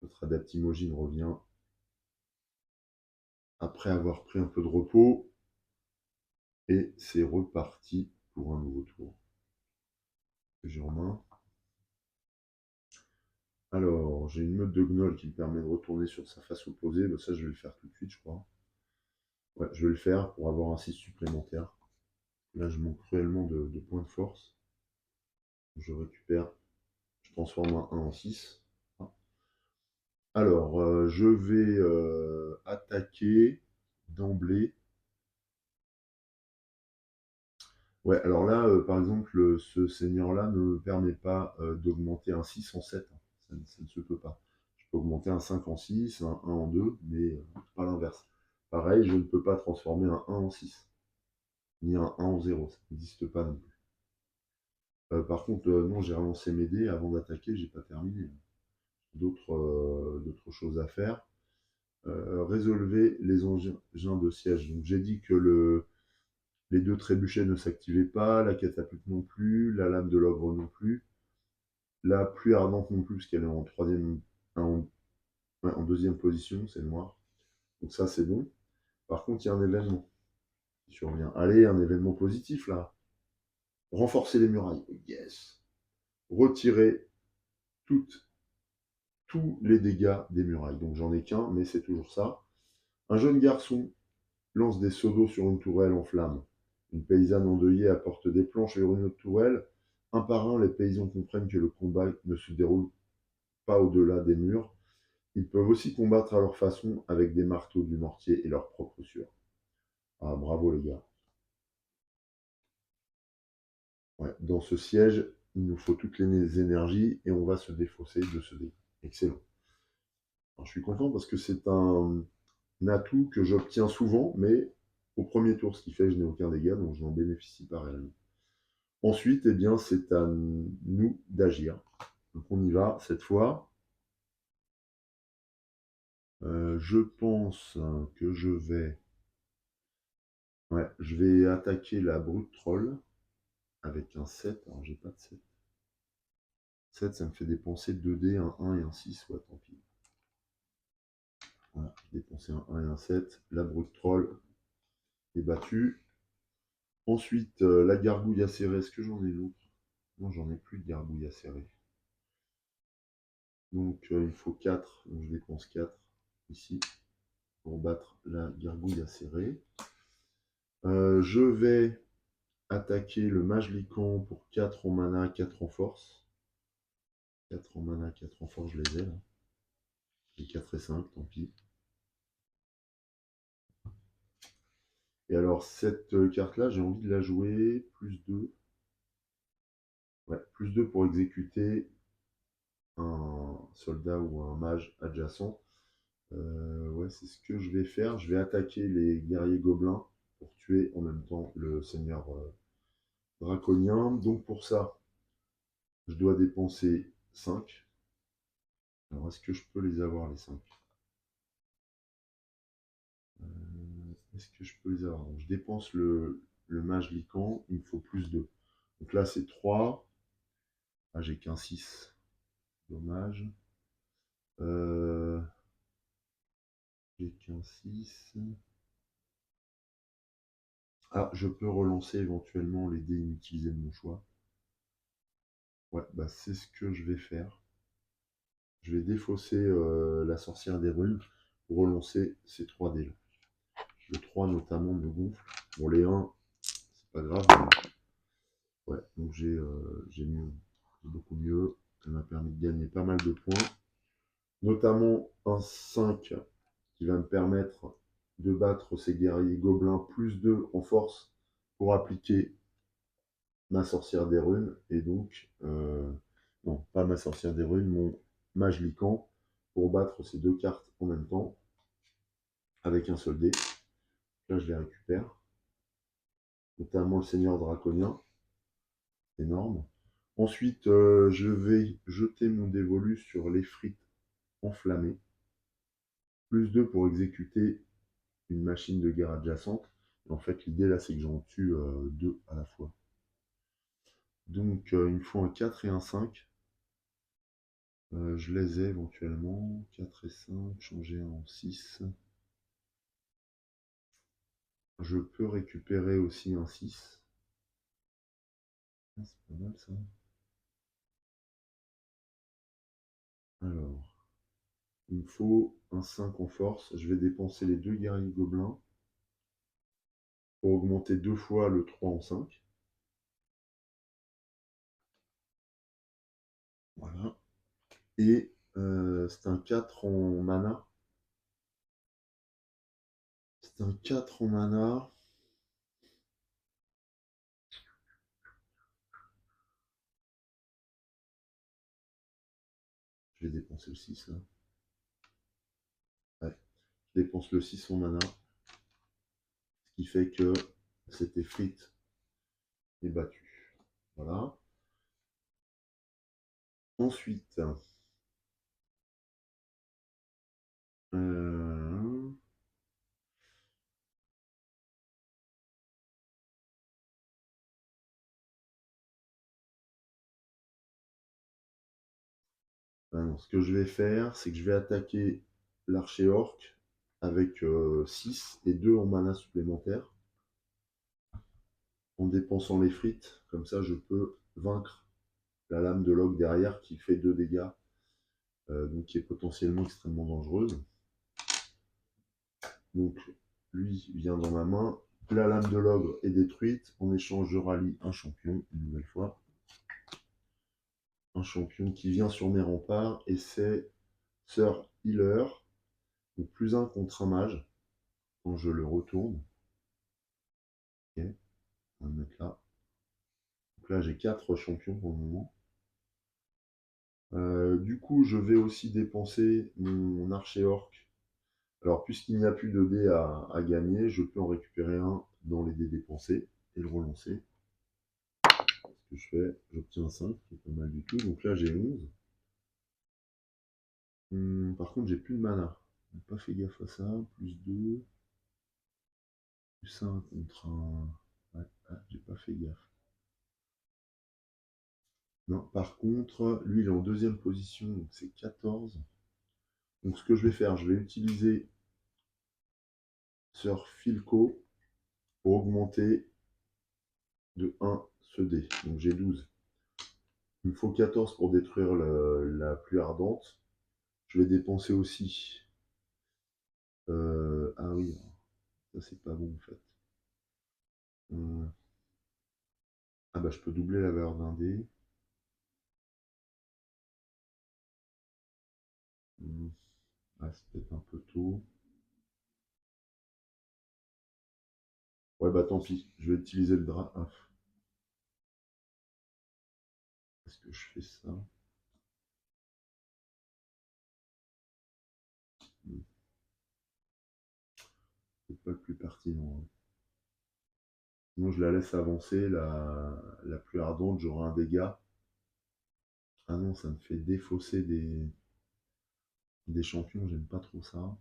Notre adepte Imogen revient après avoir pris un peu de repos. Et c'est reparti pour un nouveau tour. J'ai en main. Alors, j'ai une meute de gnolls qui me permet de retourner sur sa face opposée. Ben, ça, je vais le faire tout de suite, je crois. Ouais, je vais le faire pour avoir un 6 supplémentaire. Là, je manque cruellement de points de force. Je récupère, je transforme un 1 en 6. Alors, je vais attaquer d'emblée. Ouais, alors là, par exemple, ce seigneur-là ne me permet pas d'augmenter un 6 en 7. Ça ne se peut pas. Je peux augmenter un 5 en 6, un 1 en 2, mais pas l'inverse. Pareil, je ne peux pas transformer un 1 en 6, ni un 1 en 0. Ça n'existe pas non plus. Par contre, non, j'ai relancé mes dés. Avant d'attaquer, j'ai pas terminé. D'autres choses à faire. Résolvez les engins de siège. Donc j'ai dit que les deux trébuchets ne s'activaient pas, la catapulte non plus, la lame de l'ogre non plus, la pluie ardente non plus, parce qu'elle est en troisième, en deuxième position, c'est noir. Donc ça c'est bon. Par contre, il y a un événement qui survient. Allez, un événement positif là. Renforcer les murailles. Yes. Retirer tous les dégâts des murailles. Donc j'en ai qu'un, mais c'est toujours ça. Un jeune garçon lance des seaux d'eau sur une tourelle en flammes. Une paysanne endeuillée apporte des planches vers une autre tourelle. Un par un, les paysans comprennent que le combat ne se déroule pas au-delà des murs. Ils peuvent aussi combattre à leur façon avec des marteaux, du mortier et leur propre sueur. Ah, bravo les gars. Ouais, dans ce siège, il nous faut toutes les énergies et on va se défausser de ce dé. Excellent. Alors, je suis content parce que c'est un atout que j'obtiens souvent, mais au premier tour, ce qui fait que je n'ai aucun dégât, donc je n'en bénéficie pas réellement. Ensuite, eh bien, c'est à nous d'agir. Donc on y va cette fois. Je pense que je vais attaquer la brute troll avec un 7. Alors j'ai pas de 7. 7, ça me fait dépenser 2 dés, un 1 et un 6. Ouais, tant pis. Voilà, j'ai dépensé un 1 et un 7. La brute troll est battue. Ensuite, la gargouille acérée. Est-ce que j'en ai d'autres? Non, j'en ai plus de gargouille acérée. Donc il faut 4. Donc je dépense 4 ici pour battre la gargouille acérée. Je vais attaquer le mage Lycan pour 4 en mana, 4 en force. 4 en mana, 4 en force, je les ai là. Et 4 et 5, tant pis. Et alors, cette carte-là, j'ai envie de la jouer. Plus 2. Ouais, plus 2 pour exécuter un soldat ou un mage adjacent. Ouais, c'est ce que je vais faire. Je vais attaquer les guerriers gobelins pour tuer en même temps le seigneur draconien. Donc pour ça, je dois dépenser 5. Alors, est-ce que je peux les avoir, les 5? Est-ce que je peux les avoir? Donc, je dépense le mage Lycan, il me faut plus 2. Donc là, c'est 3. Ah, j'ai qu'un 6. Dommage. J'ai qu'un 6. Ah, je peux relancer éventuellement les dés inutilisés de mon choix. Ouais, bah c'est ce que je vais faire. Je vais défausser la sorcière des runes pour relancer ces 3 dés là. Le 3 notamment me gonfle. Bon, les 1, c'est pas grave. Mais... ouais, donc j'ai mieux. Beaucoup mieux. Ça m'a permis de gagner pas mal de points. Notamment un 5 qui va me permettre de battre ces guerriers gobelins plus 2 en force pour appliquer ma sorcière des runes. Et donc, non, pas ma sorcière des runes, mon mage Lycan pour battre ces 2 cartes en même temps avec un seul dé. Là, je les récupère. Notamment le seigneur draconien. Énorme. Ensuite, je vais jeter mon dévolu sur l'effrite enflammée. Plus 2 pour exécuter une machine de guerre adjacente. Et en fait, l'idée là, c'est que j'en tue 2 à la fois. Donc, il me faut un 4 et un 5. Je les ai éventuellement. 4 et 5, changer en 6. Je peux récupérer aussi un 6. Ah, c'est pas mal ça. Alors, il me faut un 5 en force. Je vais dépenser les 2 guerriers gobelins pour augmenter 2 fois le 3 en 5. Voilà. Et c'est un 4 en mana. C'est un 4 en mana. Je vais dépenser le 6 là. Ouais. Je dépense le 6 en mana. Ce qui fait que cet effrit est battu. Voilà. Ensuite, euh, non, ce que je vais faire, c'est que je vais attaquer l'archer orc avec 6 et 2 en mana supplémentaire en dépensant les frites. Comme ça, je peux vaincre la lame de log derrière qui fait 2 dégâts, donc qui est potentiellement extrêmement dangereuse. Donc, lui vient dans ma main. La lame de l'ogre est détruite. En échange, je rallie un champion, une nouvelle fois. Un champion qui vient sur mes remparts, et c'est Sir Healer, donc plus un contre un mage, quand je le retourne. Ok, on va le mettre là. Donc là, j'ai 4 champions pour le moment. Du coup, je vais aussi dépenser mon archer orc. Alors, puisqu'il n'y a plus de dés à gagner, je peux en récupérer un dans les dés dépensés et le relancer. Ce que je fais, j'obtiens 5, qui est pas mal du tout. Donc là, j'ai 11. Par contre, j'ai plus de mana. J'ai pas fait gaffe à ça. Plus 2. Plus 1 contre un. Ouais, j'ai pas fait gaffe. Non, par contre, lui, il est en deuxième position, donc c'est 14. Donc ce que je vais faire, je vais utiliser Sir Filco pour augmenter de 1 ce dé. Donc j'ai 12. Il me faut 14 pour détruire la pluie ardente. Je vais dépenser aussi. Ah oui, ça c'est pas bon en fait. Ah bah je peux doubler la valeur d'un dé. Ah, c'est peut-être un peu tôt. Ouais bah tant pis, je vais utiliser le drap. Ah, est-ce que je fais ça? C'est pas le plus pertinent, hein. Sinon je la laisse avancer, la pluie ardente, j'aurai un dégât. Ah non, ça me fait défausser des champions, j'aime pas trop ça.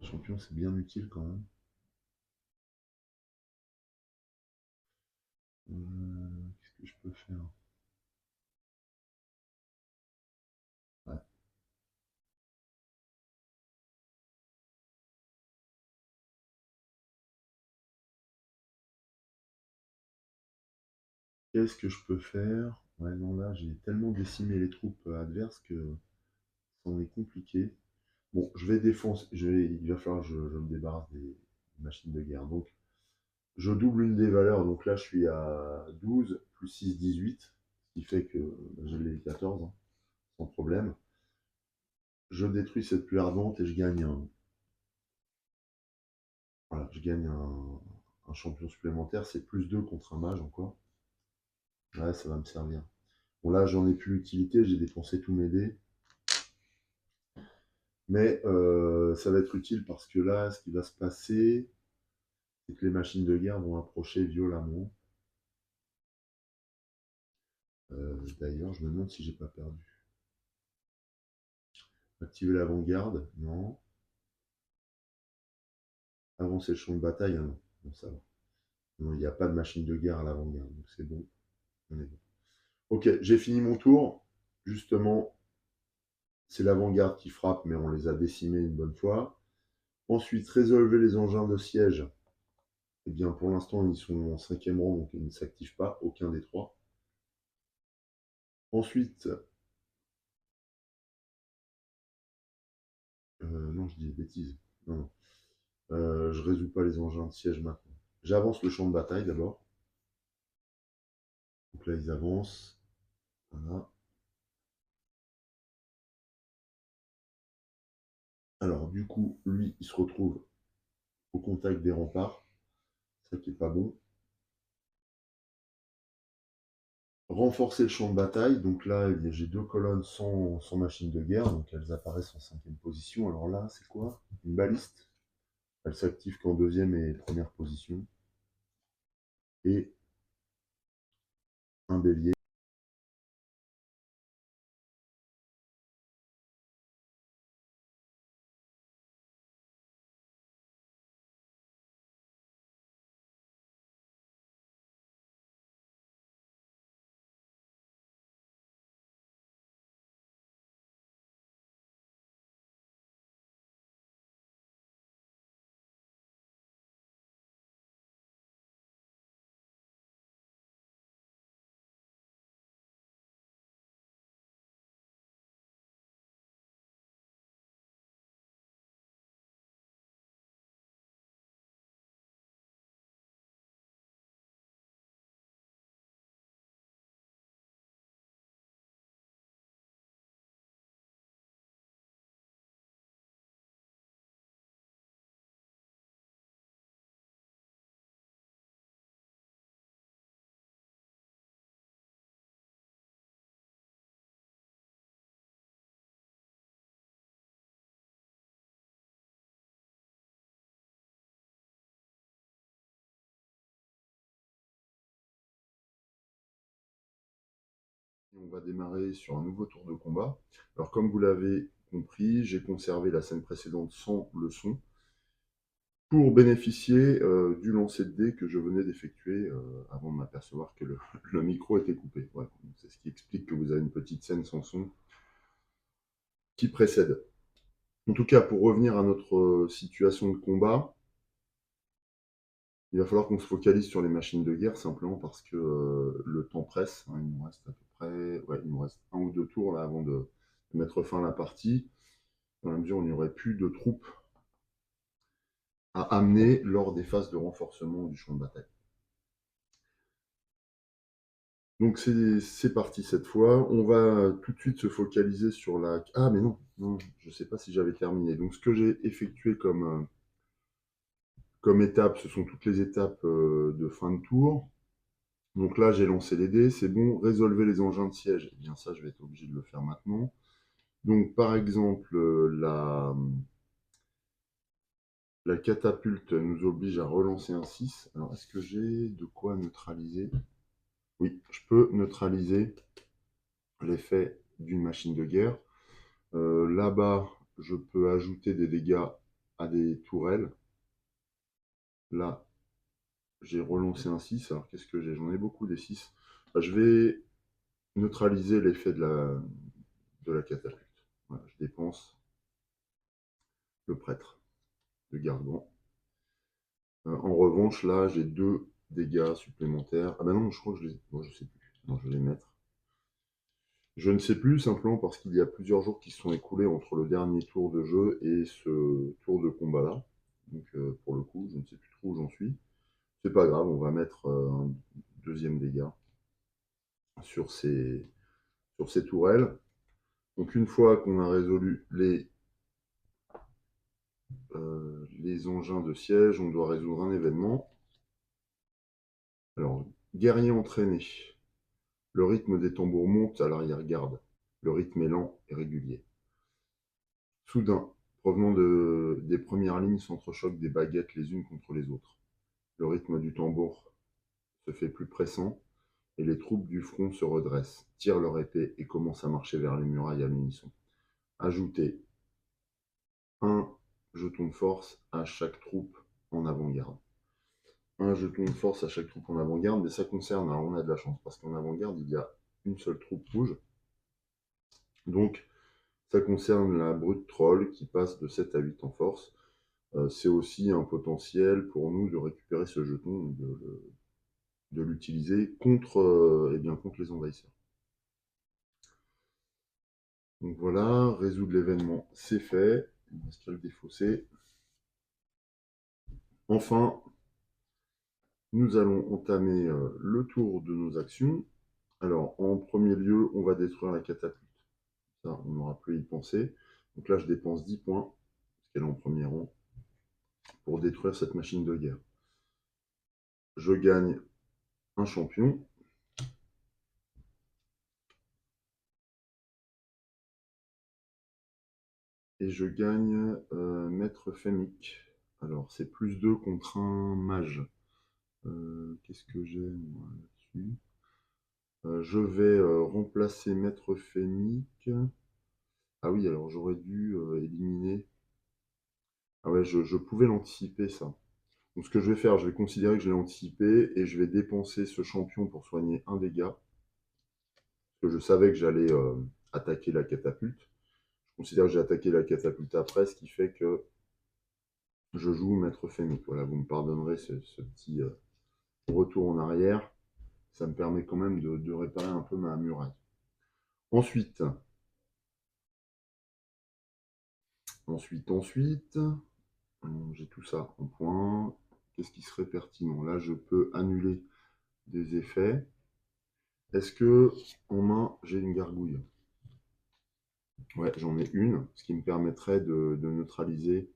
Les champions, c'est bien utile quand même. Qu'est-ce que je peux faire? Ouais. Qu'est-ce que je peux faire? Ouais, non, là, j'ai tellement décimé les troupes adverses que c'en est compliqué. Bon, je vais défoncer. Il va falloir que je me débarrasse des machines de guerre. Donc, je double une des valeurs. Donc là, je suis à 12 plus 6, 18. Ce qui fait que j'ai les 14, hein, sans problème. Je détruis cette pluie ardente et je gagne voilà, je gagne un champion supplémentaire. C'est plus 2 contre un mage encore. Ouais, ça va me servir. Bon, là, j'en ai plus l'utilité. J'ai dépensé tous mes dés. Mais ça va être utile parce que là, ce qui va se passer, c'est que les machines de guerre vont approcher violemment. D'ailleurs, je me demande si j'ai pas perdu. Activer l'avant-garde, non. Avancer le champ de bataille, ah non. Bon, ça va. Non, il n'y a pas de machine de guerre à l'avant-garde, donc c'est bon. On est bon. Ok, j'ai fini mon tour. Justement, c'est l'avant-garde qui frappe, mais on les a décimés une bonne fois. Ensuite, résolver les engins de siège. Eh bien, pour l'instant, ils sont en 5e rang, donc ils ne s'activent pas, aucun des trois. Ensuite, non, je dis des bêtises. Non, non. Je résous pas les engins de siège maintenant. J'avance le champ de bataille d'abord. Donc là, ils avancent. Voilà. Alors, du coup, lui, il se retrouve au contact des remparts. Ça qui est pas bon. Renforcer le champ de bataille. Donc là, j'ai deux colonnes sans machine de guerre. Donc elles apparaissent en 5e position. Alors là, c'est quoi? Une baliste. Elle s'active qu'en 2e et 1re position. Et un bélier. On va démarrer sur un nouveau tour de combat. Alors comme vous l'avez compris, j'ai conservé la scène précédente sans le son pour bénéficier du lancer de dés que je venais d'effectuer avant de m'apercevoir que le micro était coupé. Voilà. C'est ce qui explique que vous avez une petite scène sans son qui précède. En tout cas, pour revenir à notre situation de combat, il va falloir qu'on se focalise sur les machines de guerre simplement parce que le temps presse. Hein, il nous reste à peu près, ouais, il nous reste un ou deux tours là avant de mettre fin à la partie. Dans la mesure où il n'y aurait plus de troupes à amener lors des phases de renforcement du champ de bataille. Donc c'est parti cette fois. On va tout de suite se focaliser sur la... Ah mais non, non, je ne sais pas si j'avais terminé. Donc ce que j'ai effectué comme étape, ce sont toutes les étapes de fin de tour. Donc là, j'ai lancé les dés, c'est bon. Résolvez les engins de siège. Eh bien ça, je vais être obligé de le faire maintenant. Donc par exemple, la catapulte nous oblige à relancer un 6. Alors est-ce que j'ai de quoi neutraliser? Oui, je peux neutraliser l'effet d'une machine de guerre. Là-bas, je peux ajouter des dégâts à des tourelles. Là, j'ai relancé un 6. Alors qu'est-ce que j'ai? J'en ai beaucoup des 6. Je vais neutraliser l'effet de la catapulte. Voilà, je dépense le prêtre de Gargan. En revanche, là, j'ai 2 dégâts supplémentaires. Ah ben non, je crois que je les... Bon, je sais plus. Non, je vais les mettre. Je ne sais plus, simplement parce qu'il y a plusieurs jours qui se sont écoulés entre le dernier tour de jeu et ce tour de combat-là. Donc, pour le coup, je ne sais plus trop où j'en suis. C'est pas grave, on va mettre un deuxième dégât sur ces tourelles. Donc, une fois qu'on a résolu les engins de siège, on doit résoudre un événement. Alors, guerrier entraîné. Le rythme des tambours monte à l'arrière-garde. Le rythme est lent et régulier. Soudain, provenant des premières lignes, s'entrechoquent des baguettes les unes contre les autres. Le rythme du tambour se fait plus pressant, et les troupes du front se redressent, tirent leur épée et commencent à marcher vers les murailles à l'unisson. Ajoutez un jeton de force à chaque troupe en avant-garde. Un jeton de force à chaque troupe en avant-garde, mais ça concerne, alors on a de la chance, parce qu'en avant-garde, il y a une seule troupe rouge. Donc, ça concerne la brute troll qui passe de 7 à 8 en force. c'est aussi un potentiel pour nous de récupérer ce jeton, de l'utiliser contre, eh bien, contre les envahisseurs. Donc voilà, résoudre l'événement, c'est fait. Il reste qu'à le défausser. Enfin, nous allons entamer le tour de nos actions. Alors, en premier lieu, on va détruire la catapulte. Ça, on n'aura plus à y penser. Donc là, je dépense 10 points, parce qu'elle est en premier rang, pour détruire cette machine de guerre. Je gagne un champion. Et je gagne maître Fémique. Alors, c'est plus 2 contre un mage. Qu'est-ce que j'ai là-dessus? Je vais remplacer maître Fémique. Ah oui, alors j'aurais dû éliminer. Ah ouais, je pouvais l'anticiper ça. Donc ce que je vais faire, je vais considérer que je l'ai anticipé et je vais dépenser ce champion pour soigner un dégât. Parce que je savais que j'allais attaquer la catapulte. Je considère que j'ai attaqué la catapulte après, ce qui fait que je joue maître Fémique. Voilà, vous me pardonnerez ce petit retour en arrière. Ça me permet quand même de réparer un peu ma muraille. Ensuite, j'ai tout ça en point. Qu'est-ce qui serait pertinent? Là, je peux annuler des effets. Est-ce que en main, j'ai une gargouille? Ouais, j'en ai une, ce qui me permettrait de neutraliser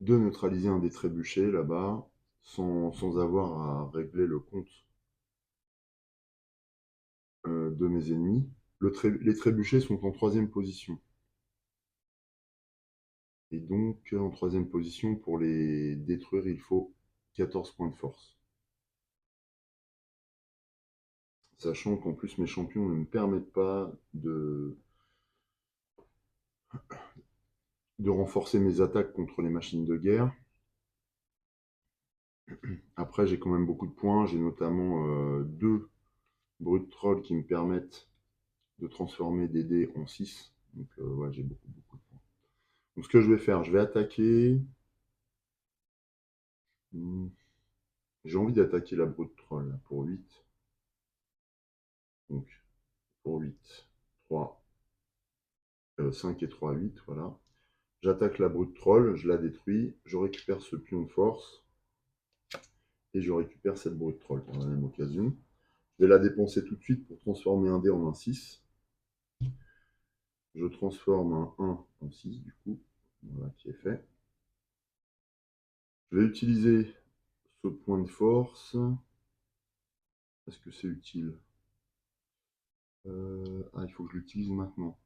un des trébuchets là-bas, sans avoir à régler le compte de mes ennemis. Les trébuchets sont en 3e position. Et donc, en 3e position, pour les détruire, il faut 14 points de force. Sachant qu'en plus, mes champions ne me permettent pas de renforcer mes attaques contre les machines de guerre. Après, j'ai quand même beaucoup de points. J'ai notamment 2 brutes trolls qui me permettent de transformer des dés en 6. Donc, ouais, j'ai beaucoup de points. Donc, ce que je vais faire, je vais attaquer. J'ai envie d'attaquer la brute troll là, pour 8. Donc, pour 8, 3, 5 et 3, 8, voilà. J'attaque la brute troll, je la détruis, je récupère ce pion de force et je récupère cette brute troll par la même occasion. Je vais la dépenser tout de suite pour transformer un dé en un 6. Je transforme un 1 en 6 du coup. Voilà qui est fait. Je vais utiliser ce point de force. Est-ce que c'est utile? Ah, il faut que je l'utilise maintenant.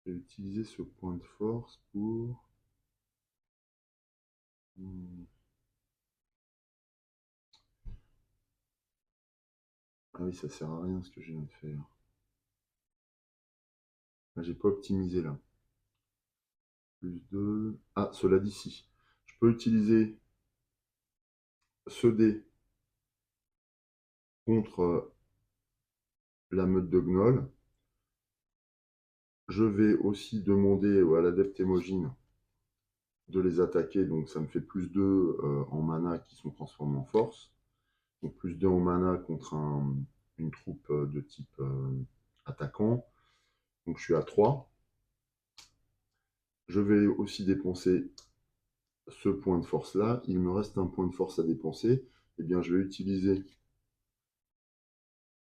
Je vais utiliser ce point de force pour... Ah oui, ça sert à rien ce que je viens de faire. Ah, j'ai pas optimisé là. Plus 2. Ah, cela dit si. Je peux utiliser ce dé contre la meute de gnolls. Je vais aussi demander à l'adepte hémogine de les attaquer, donc ça me fait plus 2 en mana qui sont transformés en force. Donc plus 2 en mana contre une troupe de type attaquant. Donc je suis à 3. Je vais aussi dépenser ce point de force là. Il me reste un point de force à dépenser. Eh bien je vais utiliser...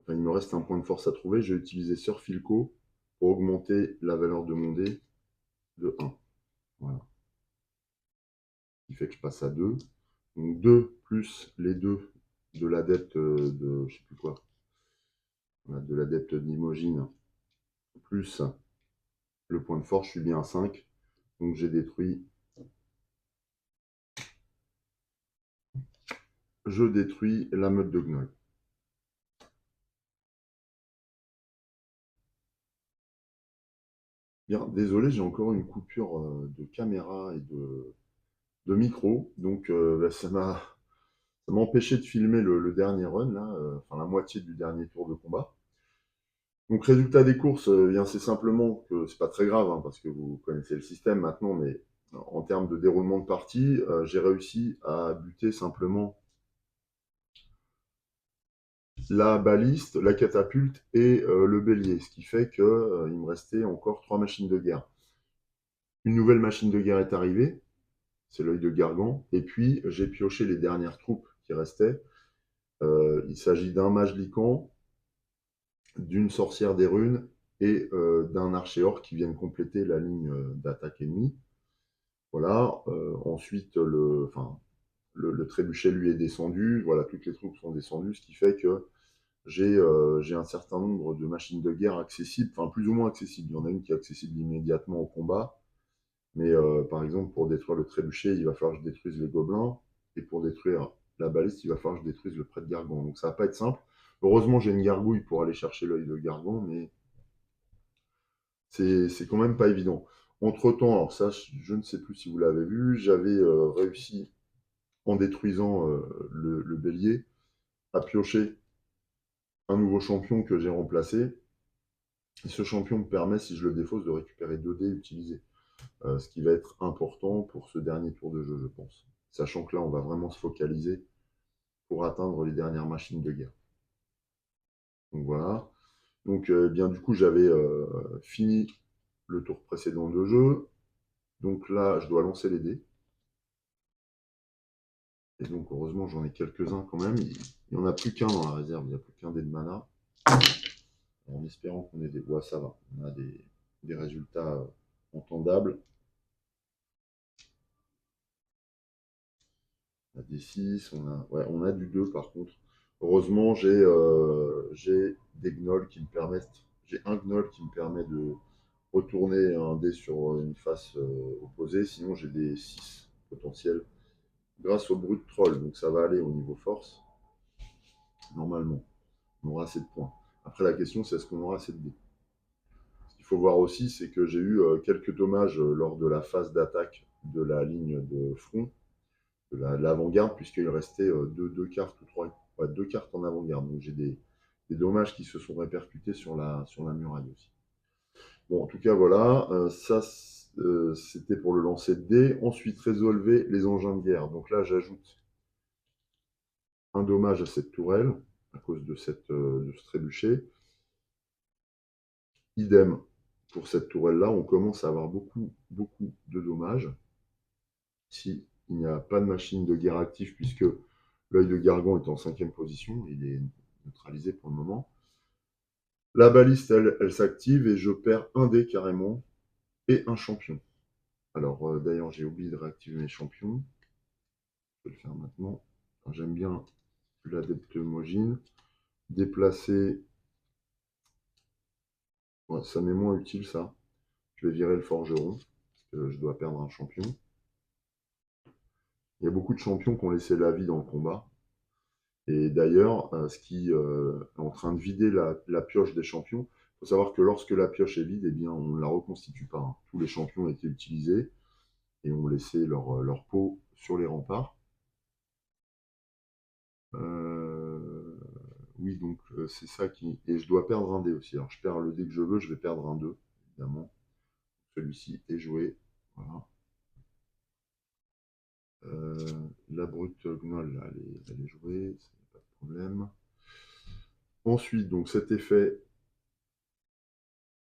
Enfin, il me reste un point de force à trouver. Je vais utiliser Sir Filco pour augmenter la valeur de mon dé de 1. Voilà. Ce qui fait que je passe à 2. Donc 2 plus les 2 de l'adepte de... je sais plus quoi. Voilà, de l'adepte d'Imogine plus le point de force, je suis bien à 5. Donc j'ai détruit... Je détruis la meute de gnolls. Bien, désolé, j'ai encore une coupure de caméra et de micro. Donc bah, ça m'a empêché de filmer le dernier run, là, enfin la moitié du dernier tour de combat. Donc résultat des courses, bien c'est simplement que c'est pas très grave, hein, parce que vous connaissez le système maintenant, mais en termes de déroulement de partie, j'ai réussi à buter simplement la baliste, la catapulte et le bélier, ce qui fait que il me restait encore 3 machines de guerre. Une nouvelle machine de guerre est arrivée, c'est l'œil de Gargan, et puis j'ai pioché les dernières troupes qui restaient. Il s'agit d'un mage Lycan, d'une sorcière des runes et d'un archéor qui viennent compléter la ligne d'attaque ennemie. Voilà. Ensuite, le trébuchet lui est descendu. Voilà, toutes les troupes sont descendues, ce qui fait que j'ai un certain nombre de machines de guerre accessibles, enfin plus ou moins accessibles. Il y en a une qui est accessible immédiatement au combat, mais par exemple, pour détruire le trébuchet, il va falloir que je détruise les gobelins, et pour détruire la baliste, il va falloir que je détruise le prêtre de Gargan. Donc ça va pas être simple. Heureusement, j'ai une gargouille pour aller chercher l'œil de Gargan, mais c'est quand même pas évident. Entre-temps, alors ça, je ne sais plus si vous l'avez vu, j'avais réussi, en détruisant le bélier, à piocher un nouveau champion que j'ai remplacé. Et ce champion me permet, si je le défausse, de récupérer 2 dés utilisés. Ce qui va être important pour ce dernier tour de jeu, je pense. Sachant que là, on va vraiment se focaliser pour atteindre les dernières machines de guerre. Donc voilà. Donc bien du coup, j'avais fini le tour précédent de jeu. Donc là, je dois lancer les dés. Et donc, heureusement, j'en ai quelques-uns quand même. Il n'y en a plus qu'un dans la réserve, il n'y a plus qu'un dé de mana. En espérant qu'on ait des. Ouais, ça va. On a des résultats entendables. On a des 6, on a du 2 par contre. Heureusement, j'ai des gnolls qui me permettent. J'ai un gnoll qui me permet de retourner un dé sur une face opposée. Sinon, j'ai des 6 potentiels grâce au brut troll. Donc ça va aller au niveau force. Normalement, on aura assez de points. Après, la question, c'est est-ce qu'on aura assez de dés? Ce qu'il faut voir aussi, c'est que j'ai eu quelques dommages lors de la phase d'attaque de la ligne de front, de l'avant-garde, puisqu'il restait deux cartes ou trois, ouais, 2 cartes en avant-garde. Donc j'ai des dommages qui se sont répercutés sur la muraille aussi. Bon, en tout cas, voilà, ça c'était pour le lancer de dés. Ensuite, résolver les engins de guerre. Donc là, j'ajoute un dommage à cette tourelle à cause de ce trébuchet. Idem pour cette tourelle-là, on commence à avoir beaucoup, beaucoup de dommages. Ici, il n'y a pas de machine de guerre active puisque l'œil de Gargan est en 5e position, il est neutralisé pour le moment. La baliste, elle s'active et je perds un dé carrément et un champion. Alors d'ailleurs, j'ai oublié de réactiver mes champions. Je vais le faire maintenant. J'aime bien l'adepte homogène. Déplacer, ouais, ça m'est moins utile ça. Je vais virer le forgeron parce que je dois perdre un champion. Il y a beaucoup de champions qui ont laissé la vie dans le combat. Et d'ailleurs, ce qui est en train de vider la pioche des champions, il faut savoir que lorsque la pioche est vide, eh bien, on ne la reconstitue pas, hein. Tous les champions ont été utilisés et ont laissé leur peau sur les remparts. Euh, oui, donc c'est ça qui. Et je dois perdre un dé aussi. Alors je perds le dé que je veux, je vais perdre un 2, évidemment. Celui-ci est joué. Voilà. La brute gnoll, là, elle est jouée, ça n'a pas de problème. Ensuite, donc cet effet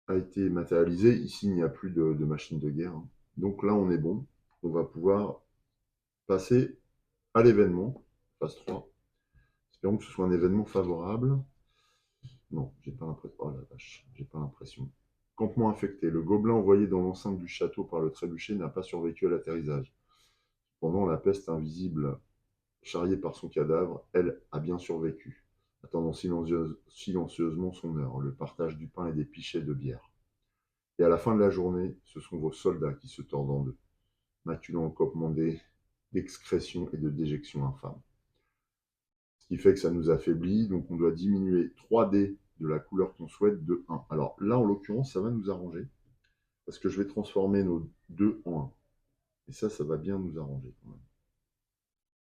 a été matérialisé. Ici, il n'y a plus de machine de guerre, hein. Donc là, on est bon. On va pouvoir passer à l'événement, phase 3. Espérons que ce soit un événement favorable. Non, j'ai pas l'impression. Oh la vache, j'ai pas l'impression. Campement infecté. Le gobelin envoyé dans l'enceinte du château par le trébuchet n'a pas survécu à l'atterrissage. Pendant la peste invisible charriée par son cadavre, elle a bien survécu, attendant silencieusement son heure, le partage du pain et des pichets de bière. Et à la fin de la journée, ce sont vos soldats qui se tordent en deux, maculant le campement d'excrétion et de déjection infâme. Ce qui fait que ça nous affaiblit, donc on doit diminuer 3 dés de la couleur qu'on souhaite de 1. Alors là, en l'occurrence, ça va nous arranger, parce que je vais transformer nos 2 en 1. Et ça va bien nous arranger quand même.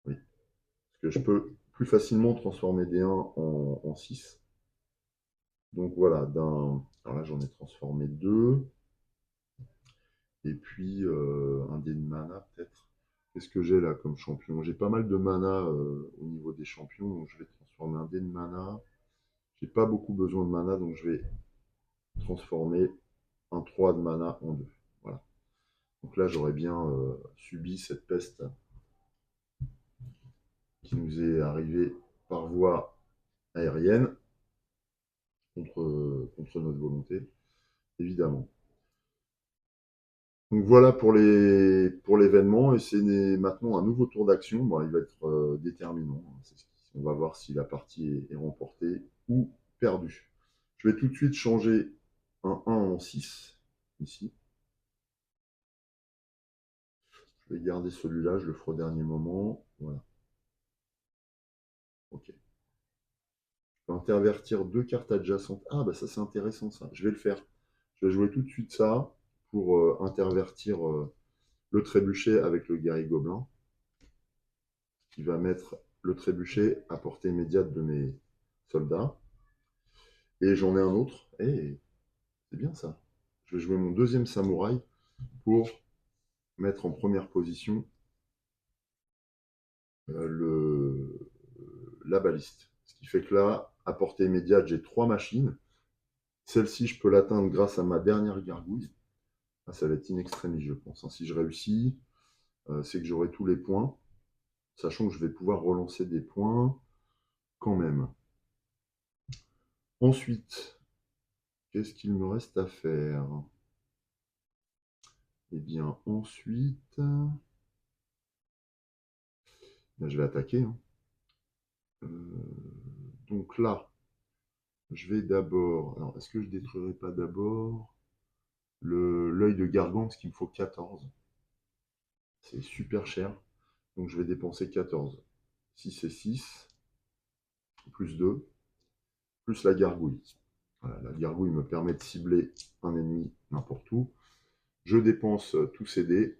Oui. Parce que je peux plus facilement transformer des 1 en 6. Donc voilà, alors là j'en ai transformé 2. Et puis un dé de mana peut-être. Qu'est-ce que j'ai là comme champion? J'ai pas mal de mana au niveau des champions, donc je vais transformer un dé de mana. J'ai pas beaucoup besoin de mana, donc je vais transformer un 3 de mana en 2. Voilà. Donc là j'aurais bien subi cette peste qui nous est arrivée par voie aérienne contre notre volonté, évidemment. Donc voilà pour l'événement, et c'est maintenant un nouveau tour d'action. Bon, il va être déterminant. On va voir si la partie est remportée ou perdue. Je vais tout de suite changer un 1 en 6, ici. Je vais garder celui-là, je le ferai au dernier moment. Voilà. Ok. Je peux intervertir 2 cartes adjacentes. Ah, bah ça c'est intéressant ça. Je vais le faire. Je vais jouer tout de suite ça pour intervertir le trébuchet avec le guerrier gobelin, qui va mettre le trébuchet à portée immédiate de mes soldats. Et j'en ai un autre. Et c'est bien ça. Je vais jouer mon deuxième samouraï pour mettre en première position la baliste. Ce qui fait que là, à portée immédiate, j'ai 3 machines. Celle-ci, je peux l'atteindre grâce à ma dernière gargouille. Ah, ça va être in extremis, je pense. Si je réussis, c'est que j'aurai tous les points, sachant que je vais pouvoir relancer des points quand même. Ensuite, qu'est-ce qu'il me reste à faire? Eh bien, ensuite, je vais attaquer. Hein. Donc là, je vais d'abord... Alors, est-ce que je détruirai pas d'abord l'œil de Gargant, parce qu'il me faut 14. C'est super cher. Donc, je vais dépenser 14. 6 et 6, plus 2, plus la gargouille. Voilà, la gargouille me permet de cibler un ennemi n'importe où. Je dépense tous ces dés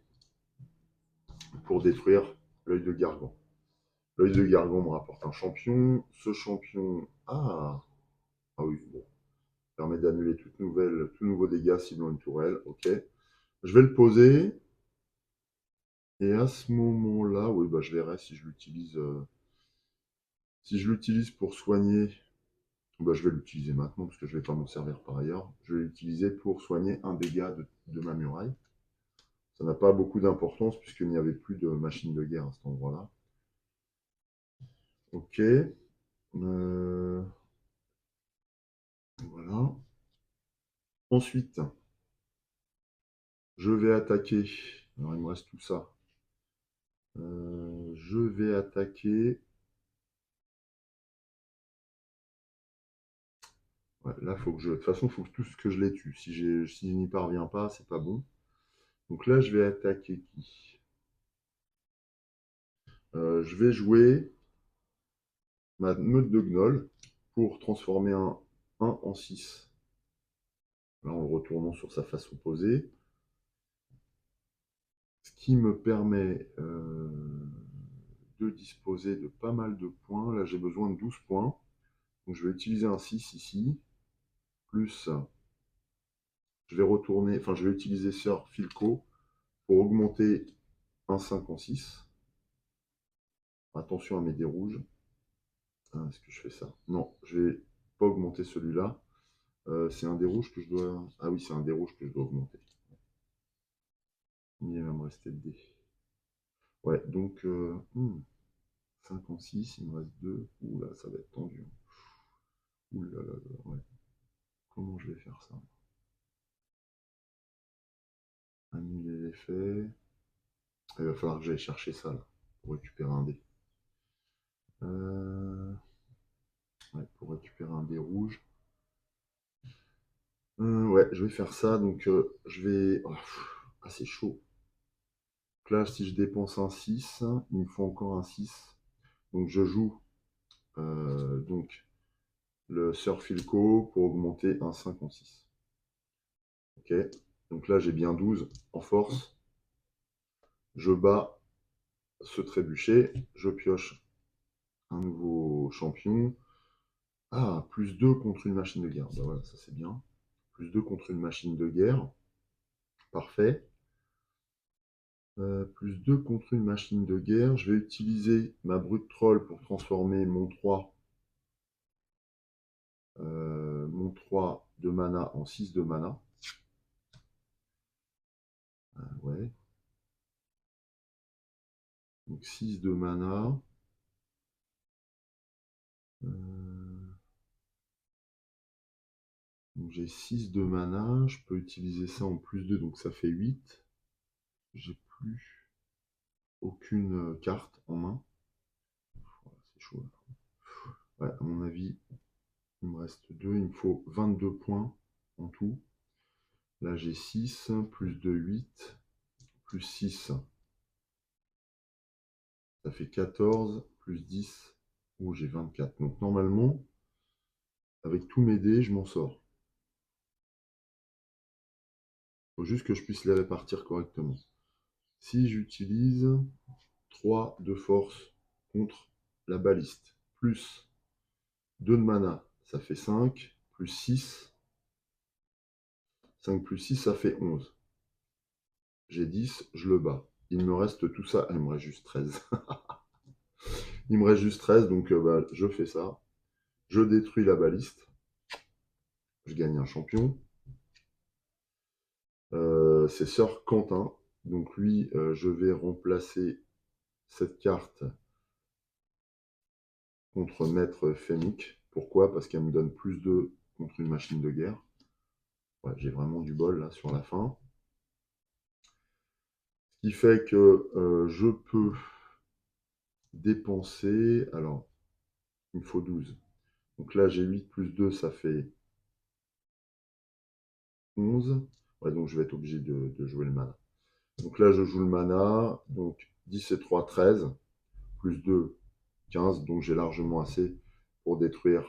pour détruire l'œil de Gargant. L'œil de Gargant me rapporte un champion. Ce champion... Ah oui, bon. Permet d'annuler tout nouveau dégât ciblant une tourelle. Ok. Je vais le poser. Et à ce moment-là, oui, bah, je verrai si je l'utilise. Si je l'utilise pour soigner, bah, je vais l'utiliser maintenant parce que je ne vais pas m'en servir par ailleurs. Je vais l'utiliser pour soigner un dégât de ma muraille. Ça n'a pas beaucoup d'importance puisqu'il n'y avait plus de machine de guerre à cet endroit-là. Ok. Voilà. Ensuite, je vais attaquer. Alors, il me reste tout ça. Je vais attaquer. Ouais, là, faut que je. De toute façon, il faut que tout ce que je les tue. Si je n'y parviens pas, c'est pas bon. Donc là, je vais attaquer qui? Je vais jouer ma meute de gnolls pour transformer un 1 en 6. Là, en le retournant sur sa face opposée. Ce qui me permet de disposer de pas mal de points. Là, j'ai besoin de 12 points. Donc, je vais utiliser un 6 ici. Plus, je vais retourner, enfin, je vais utiliser Sir Filco pour augmenter un 5 en 6. Attention à mes dés rouges. Ah, est-ce que je fais ça? Non, je vais pas augmenter celui-là. C'est un dé rouge que je dois... Ah oui, c'est un dé rouge que je dois augmenter. Il va me rester de dés. Ouais, donc 5 en 6, il me reste 2. Ouh là, ça va être tendu. Ouh là là, ouais. Comment je vais faire ça? Annuler l'effet. Il va falloir que j'aille chercher ça là, pour récupérer un dé. Ouais, pour récupérer un dé rouge. Ouais, je vais faire ça. Donc, je vais... Oh, ah, c'est chaud. Donc là, si je dépense un 6, il me faut encore un 6. Donc, je joue donc, le Sir Filco pour augmenter un 5 en 6. Ok. Donc là, j'ai bien 12 en force. Je bats ce trébuchet. Je pioche un nouveau champion. Ah, +2 contre une machine de guerre. Bah voilà, ça c'est bien. +2 contre une machine de guerre. Parfait. +2 contre une machine de guerre. Je vais utiliser ma brute troll pour transformer mon 3 de mana en 6 de mana. Ouais. Donc 6 de mana. Donc j'ai 6 de mana. Je peux utiliser ça en +2, donc ça fait 8. J'ai plus aucune carte en main. C'est chaud là. Ouais, à mon avis, il me reste 2. Il me faut 22 points en tout. Là j'ai 6, +2, 8, +6. Ça fait 14, +10. Oh, j'ai 24. Donc normalement, avec tous mes dés, je m'en sors. Il faut juste que je puisse les répartir correctement. Si j'utilise 3 de force contre la baliste, plus 2 de mana, ça fait 5, plus 6. 5 plus 6, ça fait 11. J'ai 10, je le bats. Il me reste tout ça. Il me reste juste 13. Il me reste juste 13, donc bah, je fais ça. Je détruis la baliste. Je gagne un champion. C'est Sir Quentin. Donc lui, je vais remplacer cette carte contre Maître Fémic. Pourquoi? Parce qu'elle me donne +2 contre une machine de guerre. Ouais, j'ai vraiment du bol là sur la fin. Ce qui fait que je peux dépenser. Alors, il me faut 12. Donc là, j'ai 8 plus 2, ça fait 11. Ouais, donc je vais être obligé de jouer le mana. Donc là, je joue le mana. Donc 10 et 3, 13. Plus 2, 15. Donc j'ai largement assez pour détruire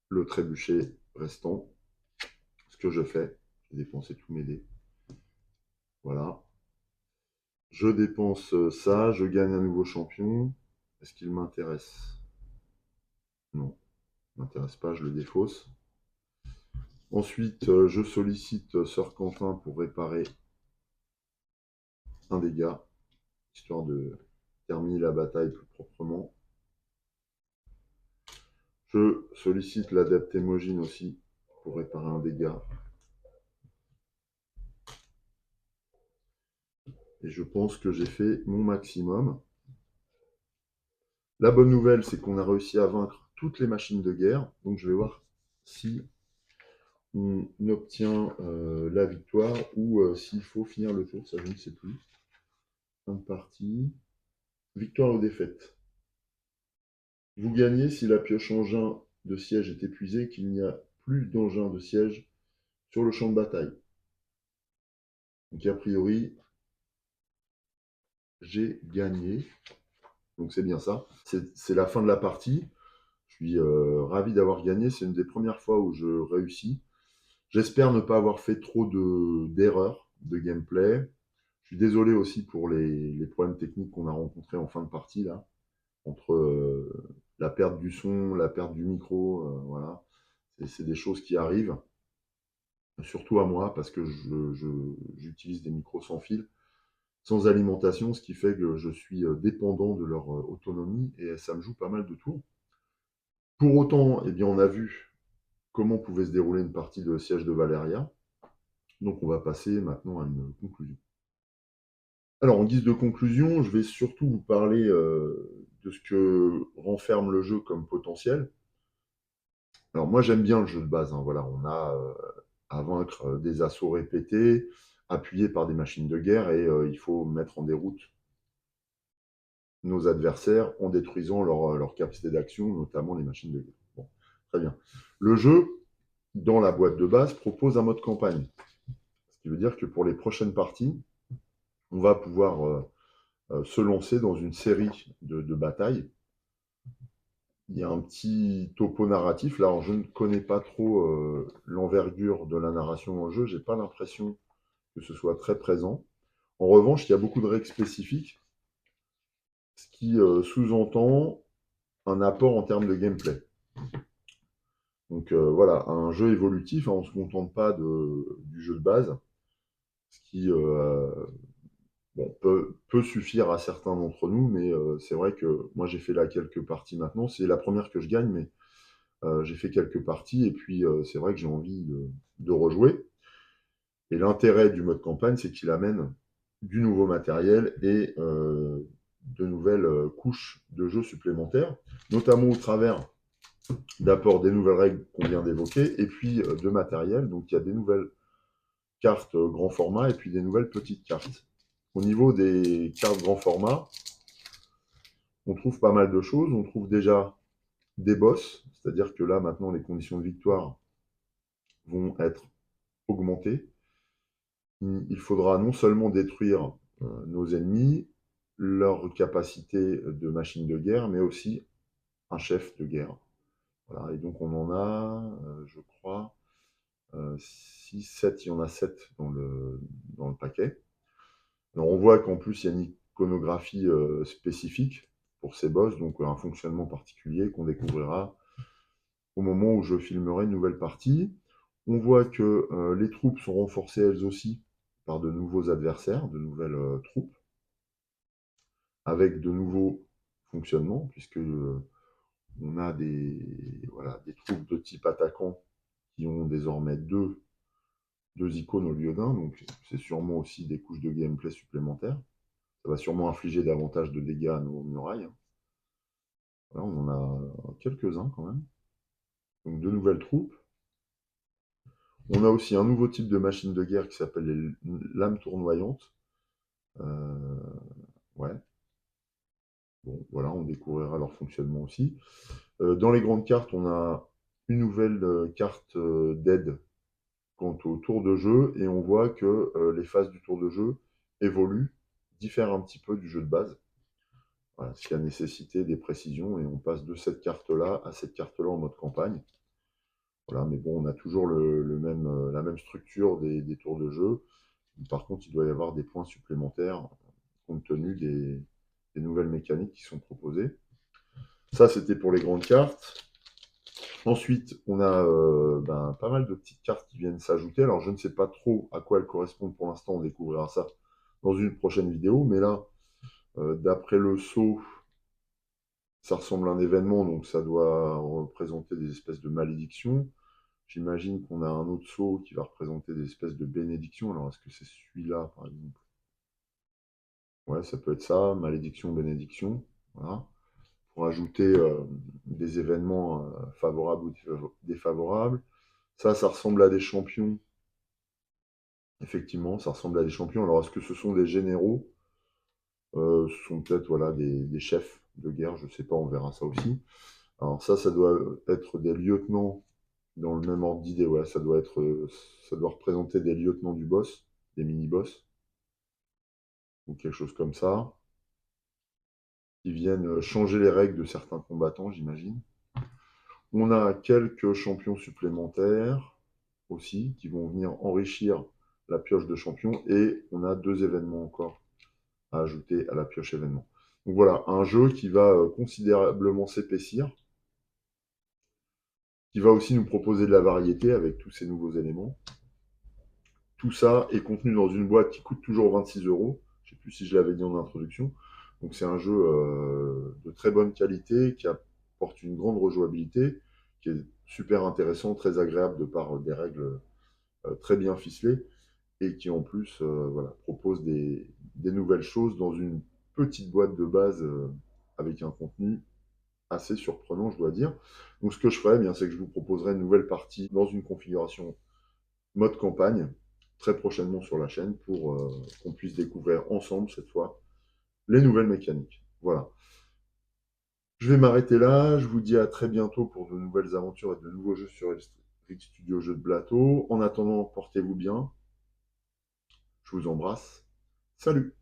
le trébuchet restant. Ce que je fais, j'ai dépensé tous mes dés. Voilà. Je dépense ça, je gagne un nouveau champion. Est-ce qu'il m'intéresse? Non, il ne m'intéresse pas, je le défausse. Ensuite, je sollicite Sir Quentin pour réparer un dégât, histoire de terminer la bataille plus proprement. Je sollicite l'adepte Émogine aussi pour réparer un dégât. Et je pense que j'ai fait mon maximum. La bonne nouvelle, c'est qu'on a réussi à vaincre toutes les machines de guerre. Donc je vais voir si on obtient la victoire ou s'il faut finir le tour. Ça, je ne sais plus. Fin de partie. Victoire ou défaite. Vous gagnez si la pioche engin de siège est épuisée et qu'il n'y a plus d'engin de siège sur le champ de bataille. Donc a priori, j'ai gagné. Donc c'est bien ça. C'est la fin de la partie. Je suis ravi d'avoir gagné. C'est une des premières fois où je réussis. J'espère ne pas avoir fait trop d'erreurs de gameplay. Je suis désolé aussi pour les problèmes techniques qu'on a rencontrés en fin de partie, là, entre la perte du son, la perte du micro, voilà. C'est des choses qui arrivent, surtout à moi, parce que j'utilise des micros sans fil, sans alimentation, ce qui fait que je suis dépendant de leur autonomie, et ça me joue pas mal de tours. Pour autant, eh bien, on a vu comment pouvait se dérouler une partie de Siège de Valéria. Donc on va passer maintenant à une conclusion. Alors en guise de conclusion, je vais surtout vous parler de ce que renferme le jeu comme potentiel. Alors moi j'aime bien le jeu de base, hein. Voilà, on a à vaincre des assauts répétés, appuyés par des machines de guerre, et il faut mettre en déroute nos adversaires en détruisant leur capacité d'action, notamment les machines de guerre. Bon, très bien. Le jeu, dans la boîte de base, propose un mode campagne. Ce qui veut dire que pour les prochaines parties, on va pouvoir se lancer dans une série de batailles. Il y a un petit topo narratif. Là, alors, je ne connais pas trop l'envergure de la narration dans le jeu. Je n'ai pas l'impression que ce soit très présent. En revanche, il y a beaucoup de règles spécifiques, ce qui sous-entend un apport en termes de gameplay. Donc voilà, un jeu évolutif, hein, on ne se contente pas du jeu de base, ce qui bon, peut suffire à certains d'entre nous, mais c'est vrai que moi j'ai fait là quelques parties maintenant. C'est la première que je gagne, mais j'ai fait quelques parties et puis c'est vrai que j'ai envie de rejouer. Et l'intérêt du mode campagne, c'est qu'il amène du nouveau matériel et de nouvelles couches de jeu supplémentaires, notamment au travers d'apport des nouvelles règles qu'on vient d'évoquer et puis de matériel. Donc il y a des nouvelles cartes grand format et puis des nouvelles petites cartes. Au niveau des cartes grand format, on trouve pas mal de choses. On trouve déjà des boss, c'est-à-dire que là maintenant les conditions de victoire vont être augmentées. Il faudra non seulement détruire nos ennemis, leur capacité de machine de guerre, mais aussi un chef de guerre. Voilà, et donc on en a, je crois, 6, 7, il y en a 7 dans le paquet. Alors on voit qu'en plus il y a une iconographie spécifique pour ces boss, donc un fonctionnement particulier qu'on découvrira au moment où je filmerai une nouvelle partie. On voit que les troupes sont renforcées elles aussi par de nouveaux adversaires, de nouvelles troupes, avec de nouveaux fonctionnements, puisque on a voilà, des troupes de type attaquant qui ont désormais deux icônes au lieu d'un, donc c'est sûrement aussi des couches de gameplay supplémentaires. Ça va sûrement infliger davantage de dégâts à nos murailles. Voilà, on en a quelques-uns quand même. Donc de nouvelles troupes. On a aussi un nouveau type de machine de guerre qui s'appelle les lames tournoyantes. Ouais. Bon, voilà, on découvrira leur fonctionnement aussi. Dans les grandes cartes, on a une nouvelle carte d'aide quant au tour de jeu, et on voit que les phases du tour de jeu évoluent, diffèrent un petit peu du jeu de base. Voilà, ce qui a nécessité des précisions, et on passe de cette carte-là à cette carte-là en mode campagne. Voilà, mais bon, on a toujours la même structure des tours de jeu. Par contre, il doit y avoir des points supplémentaires compte tenu des nouvelles mécaniques qui sont proposées. Ça, c'était pour les grandes cartes. Ensuite, on a pas mal de petites cartes qui viennent s'ajouter. Alors, je ne sais pas trop à quoi elles correspondent pour l'instant. On découvrira ça dans une prochaine vidéo. Mais là, d'après le sceau, ça ressemble à un événement, donc ça doit représenter des espèces de malédictions. J'imagine qu'on a un autre sceau qui va représenter des espèces de bénédictions. Alors, est-ce que c'est celui-là, par exemple? Ouais, ça peut être ça, malédiction, bénédiction. Voilà. Pour ajouter des événements favorables ou défavorables. Ça ressemble à des champions. Effectivement, ça ressemble à des champions. Alors, est-ce que ce sont des généraux? Ce sont peut-être voilà, des chefs de guerre, je ne sais pas, on verra ça aussi. Alors ça doit être des lieutenants dans le même ordre d'idée. Ouais, ça doit représenter des lieutenants du boss, des mini-boss, ou quelque chose comme ça, qui viennent changer les règles de certains combattants, j'imagine. On a quelques champions supplémentaires aussi, qui vont venir enrichir la pioche de champions, et on a 2 événements encore à ajouter à la pioche événement. Donc voilà, un jeu qui va considérablement s'épaissir, qui va aussi nous proposer de la variété avec tous ces nouveaux éléments. Tout ça est contenu dans une boîte qui coûte toujours 26 €. Je ne sais plus si je l'avais dit en introduction. Donc c'est un jeu de très bonne qualité, qui apporte une grande rejouabilité, qui est super intéressant, très agréable de par des règles très bien ficelées, et qui en plus voilà, propose des nouvelles choses dans une petite boîte de base avec un contenu assez surprenant, je dois dire. Donc ce que je ferai, eh bien, c'est que je vous proposerai une nouvelle partie dans une configuration mode campagne très prochainement sur la chaîne pour qu'on puisse découvrir ensemble cette fois les nouvelles mécaniques. Voilà. Je vais m'arrêter là. Je vous dis à très bientôt pour de nouvelles aventures et de nouveaux jeux sur Rick Studio Jeux de Plateau. En attendant, portez-vous bien. Je vous embrasse. Salut!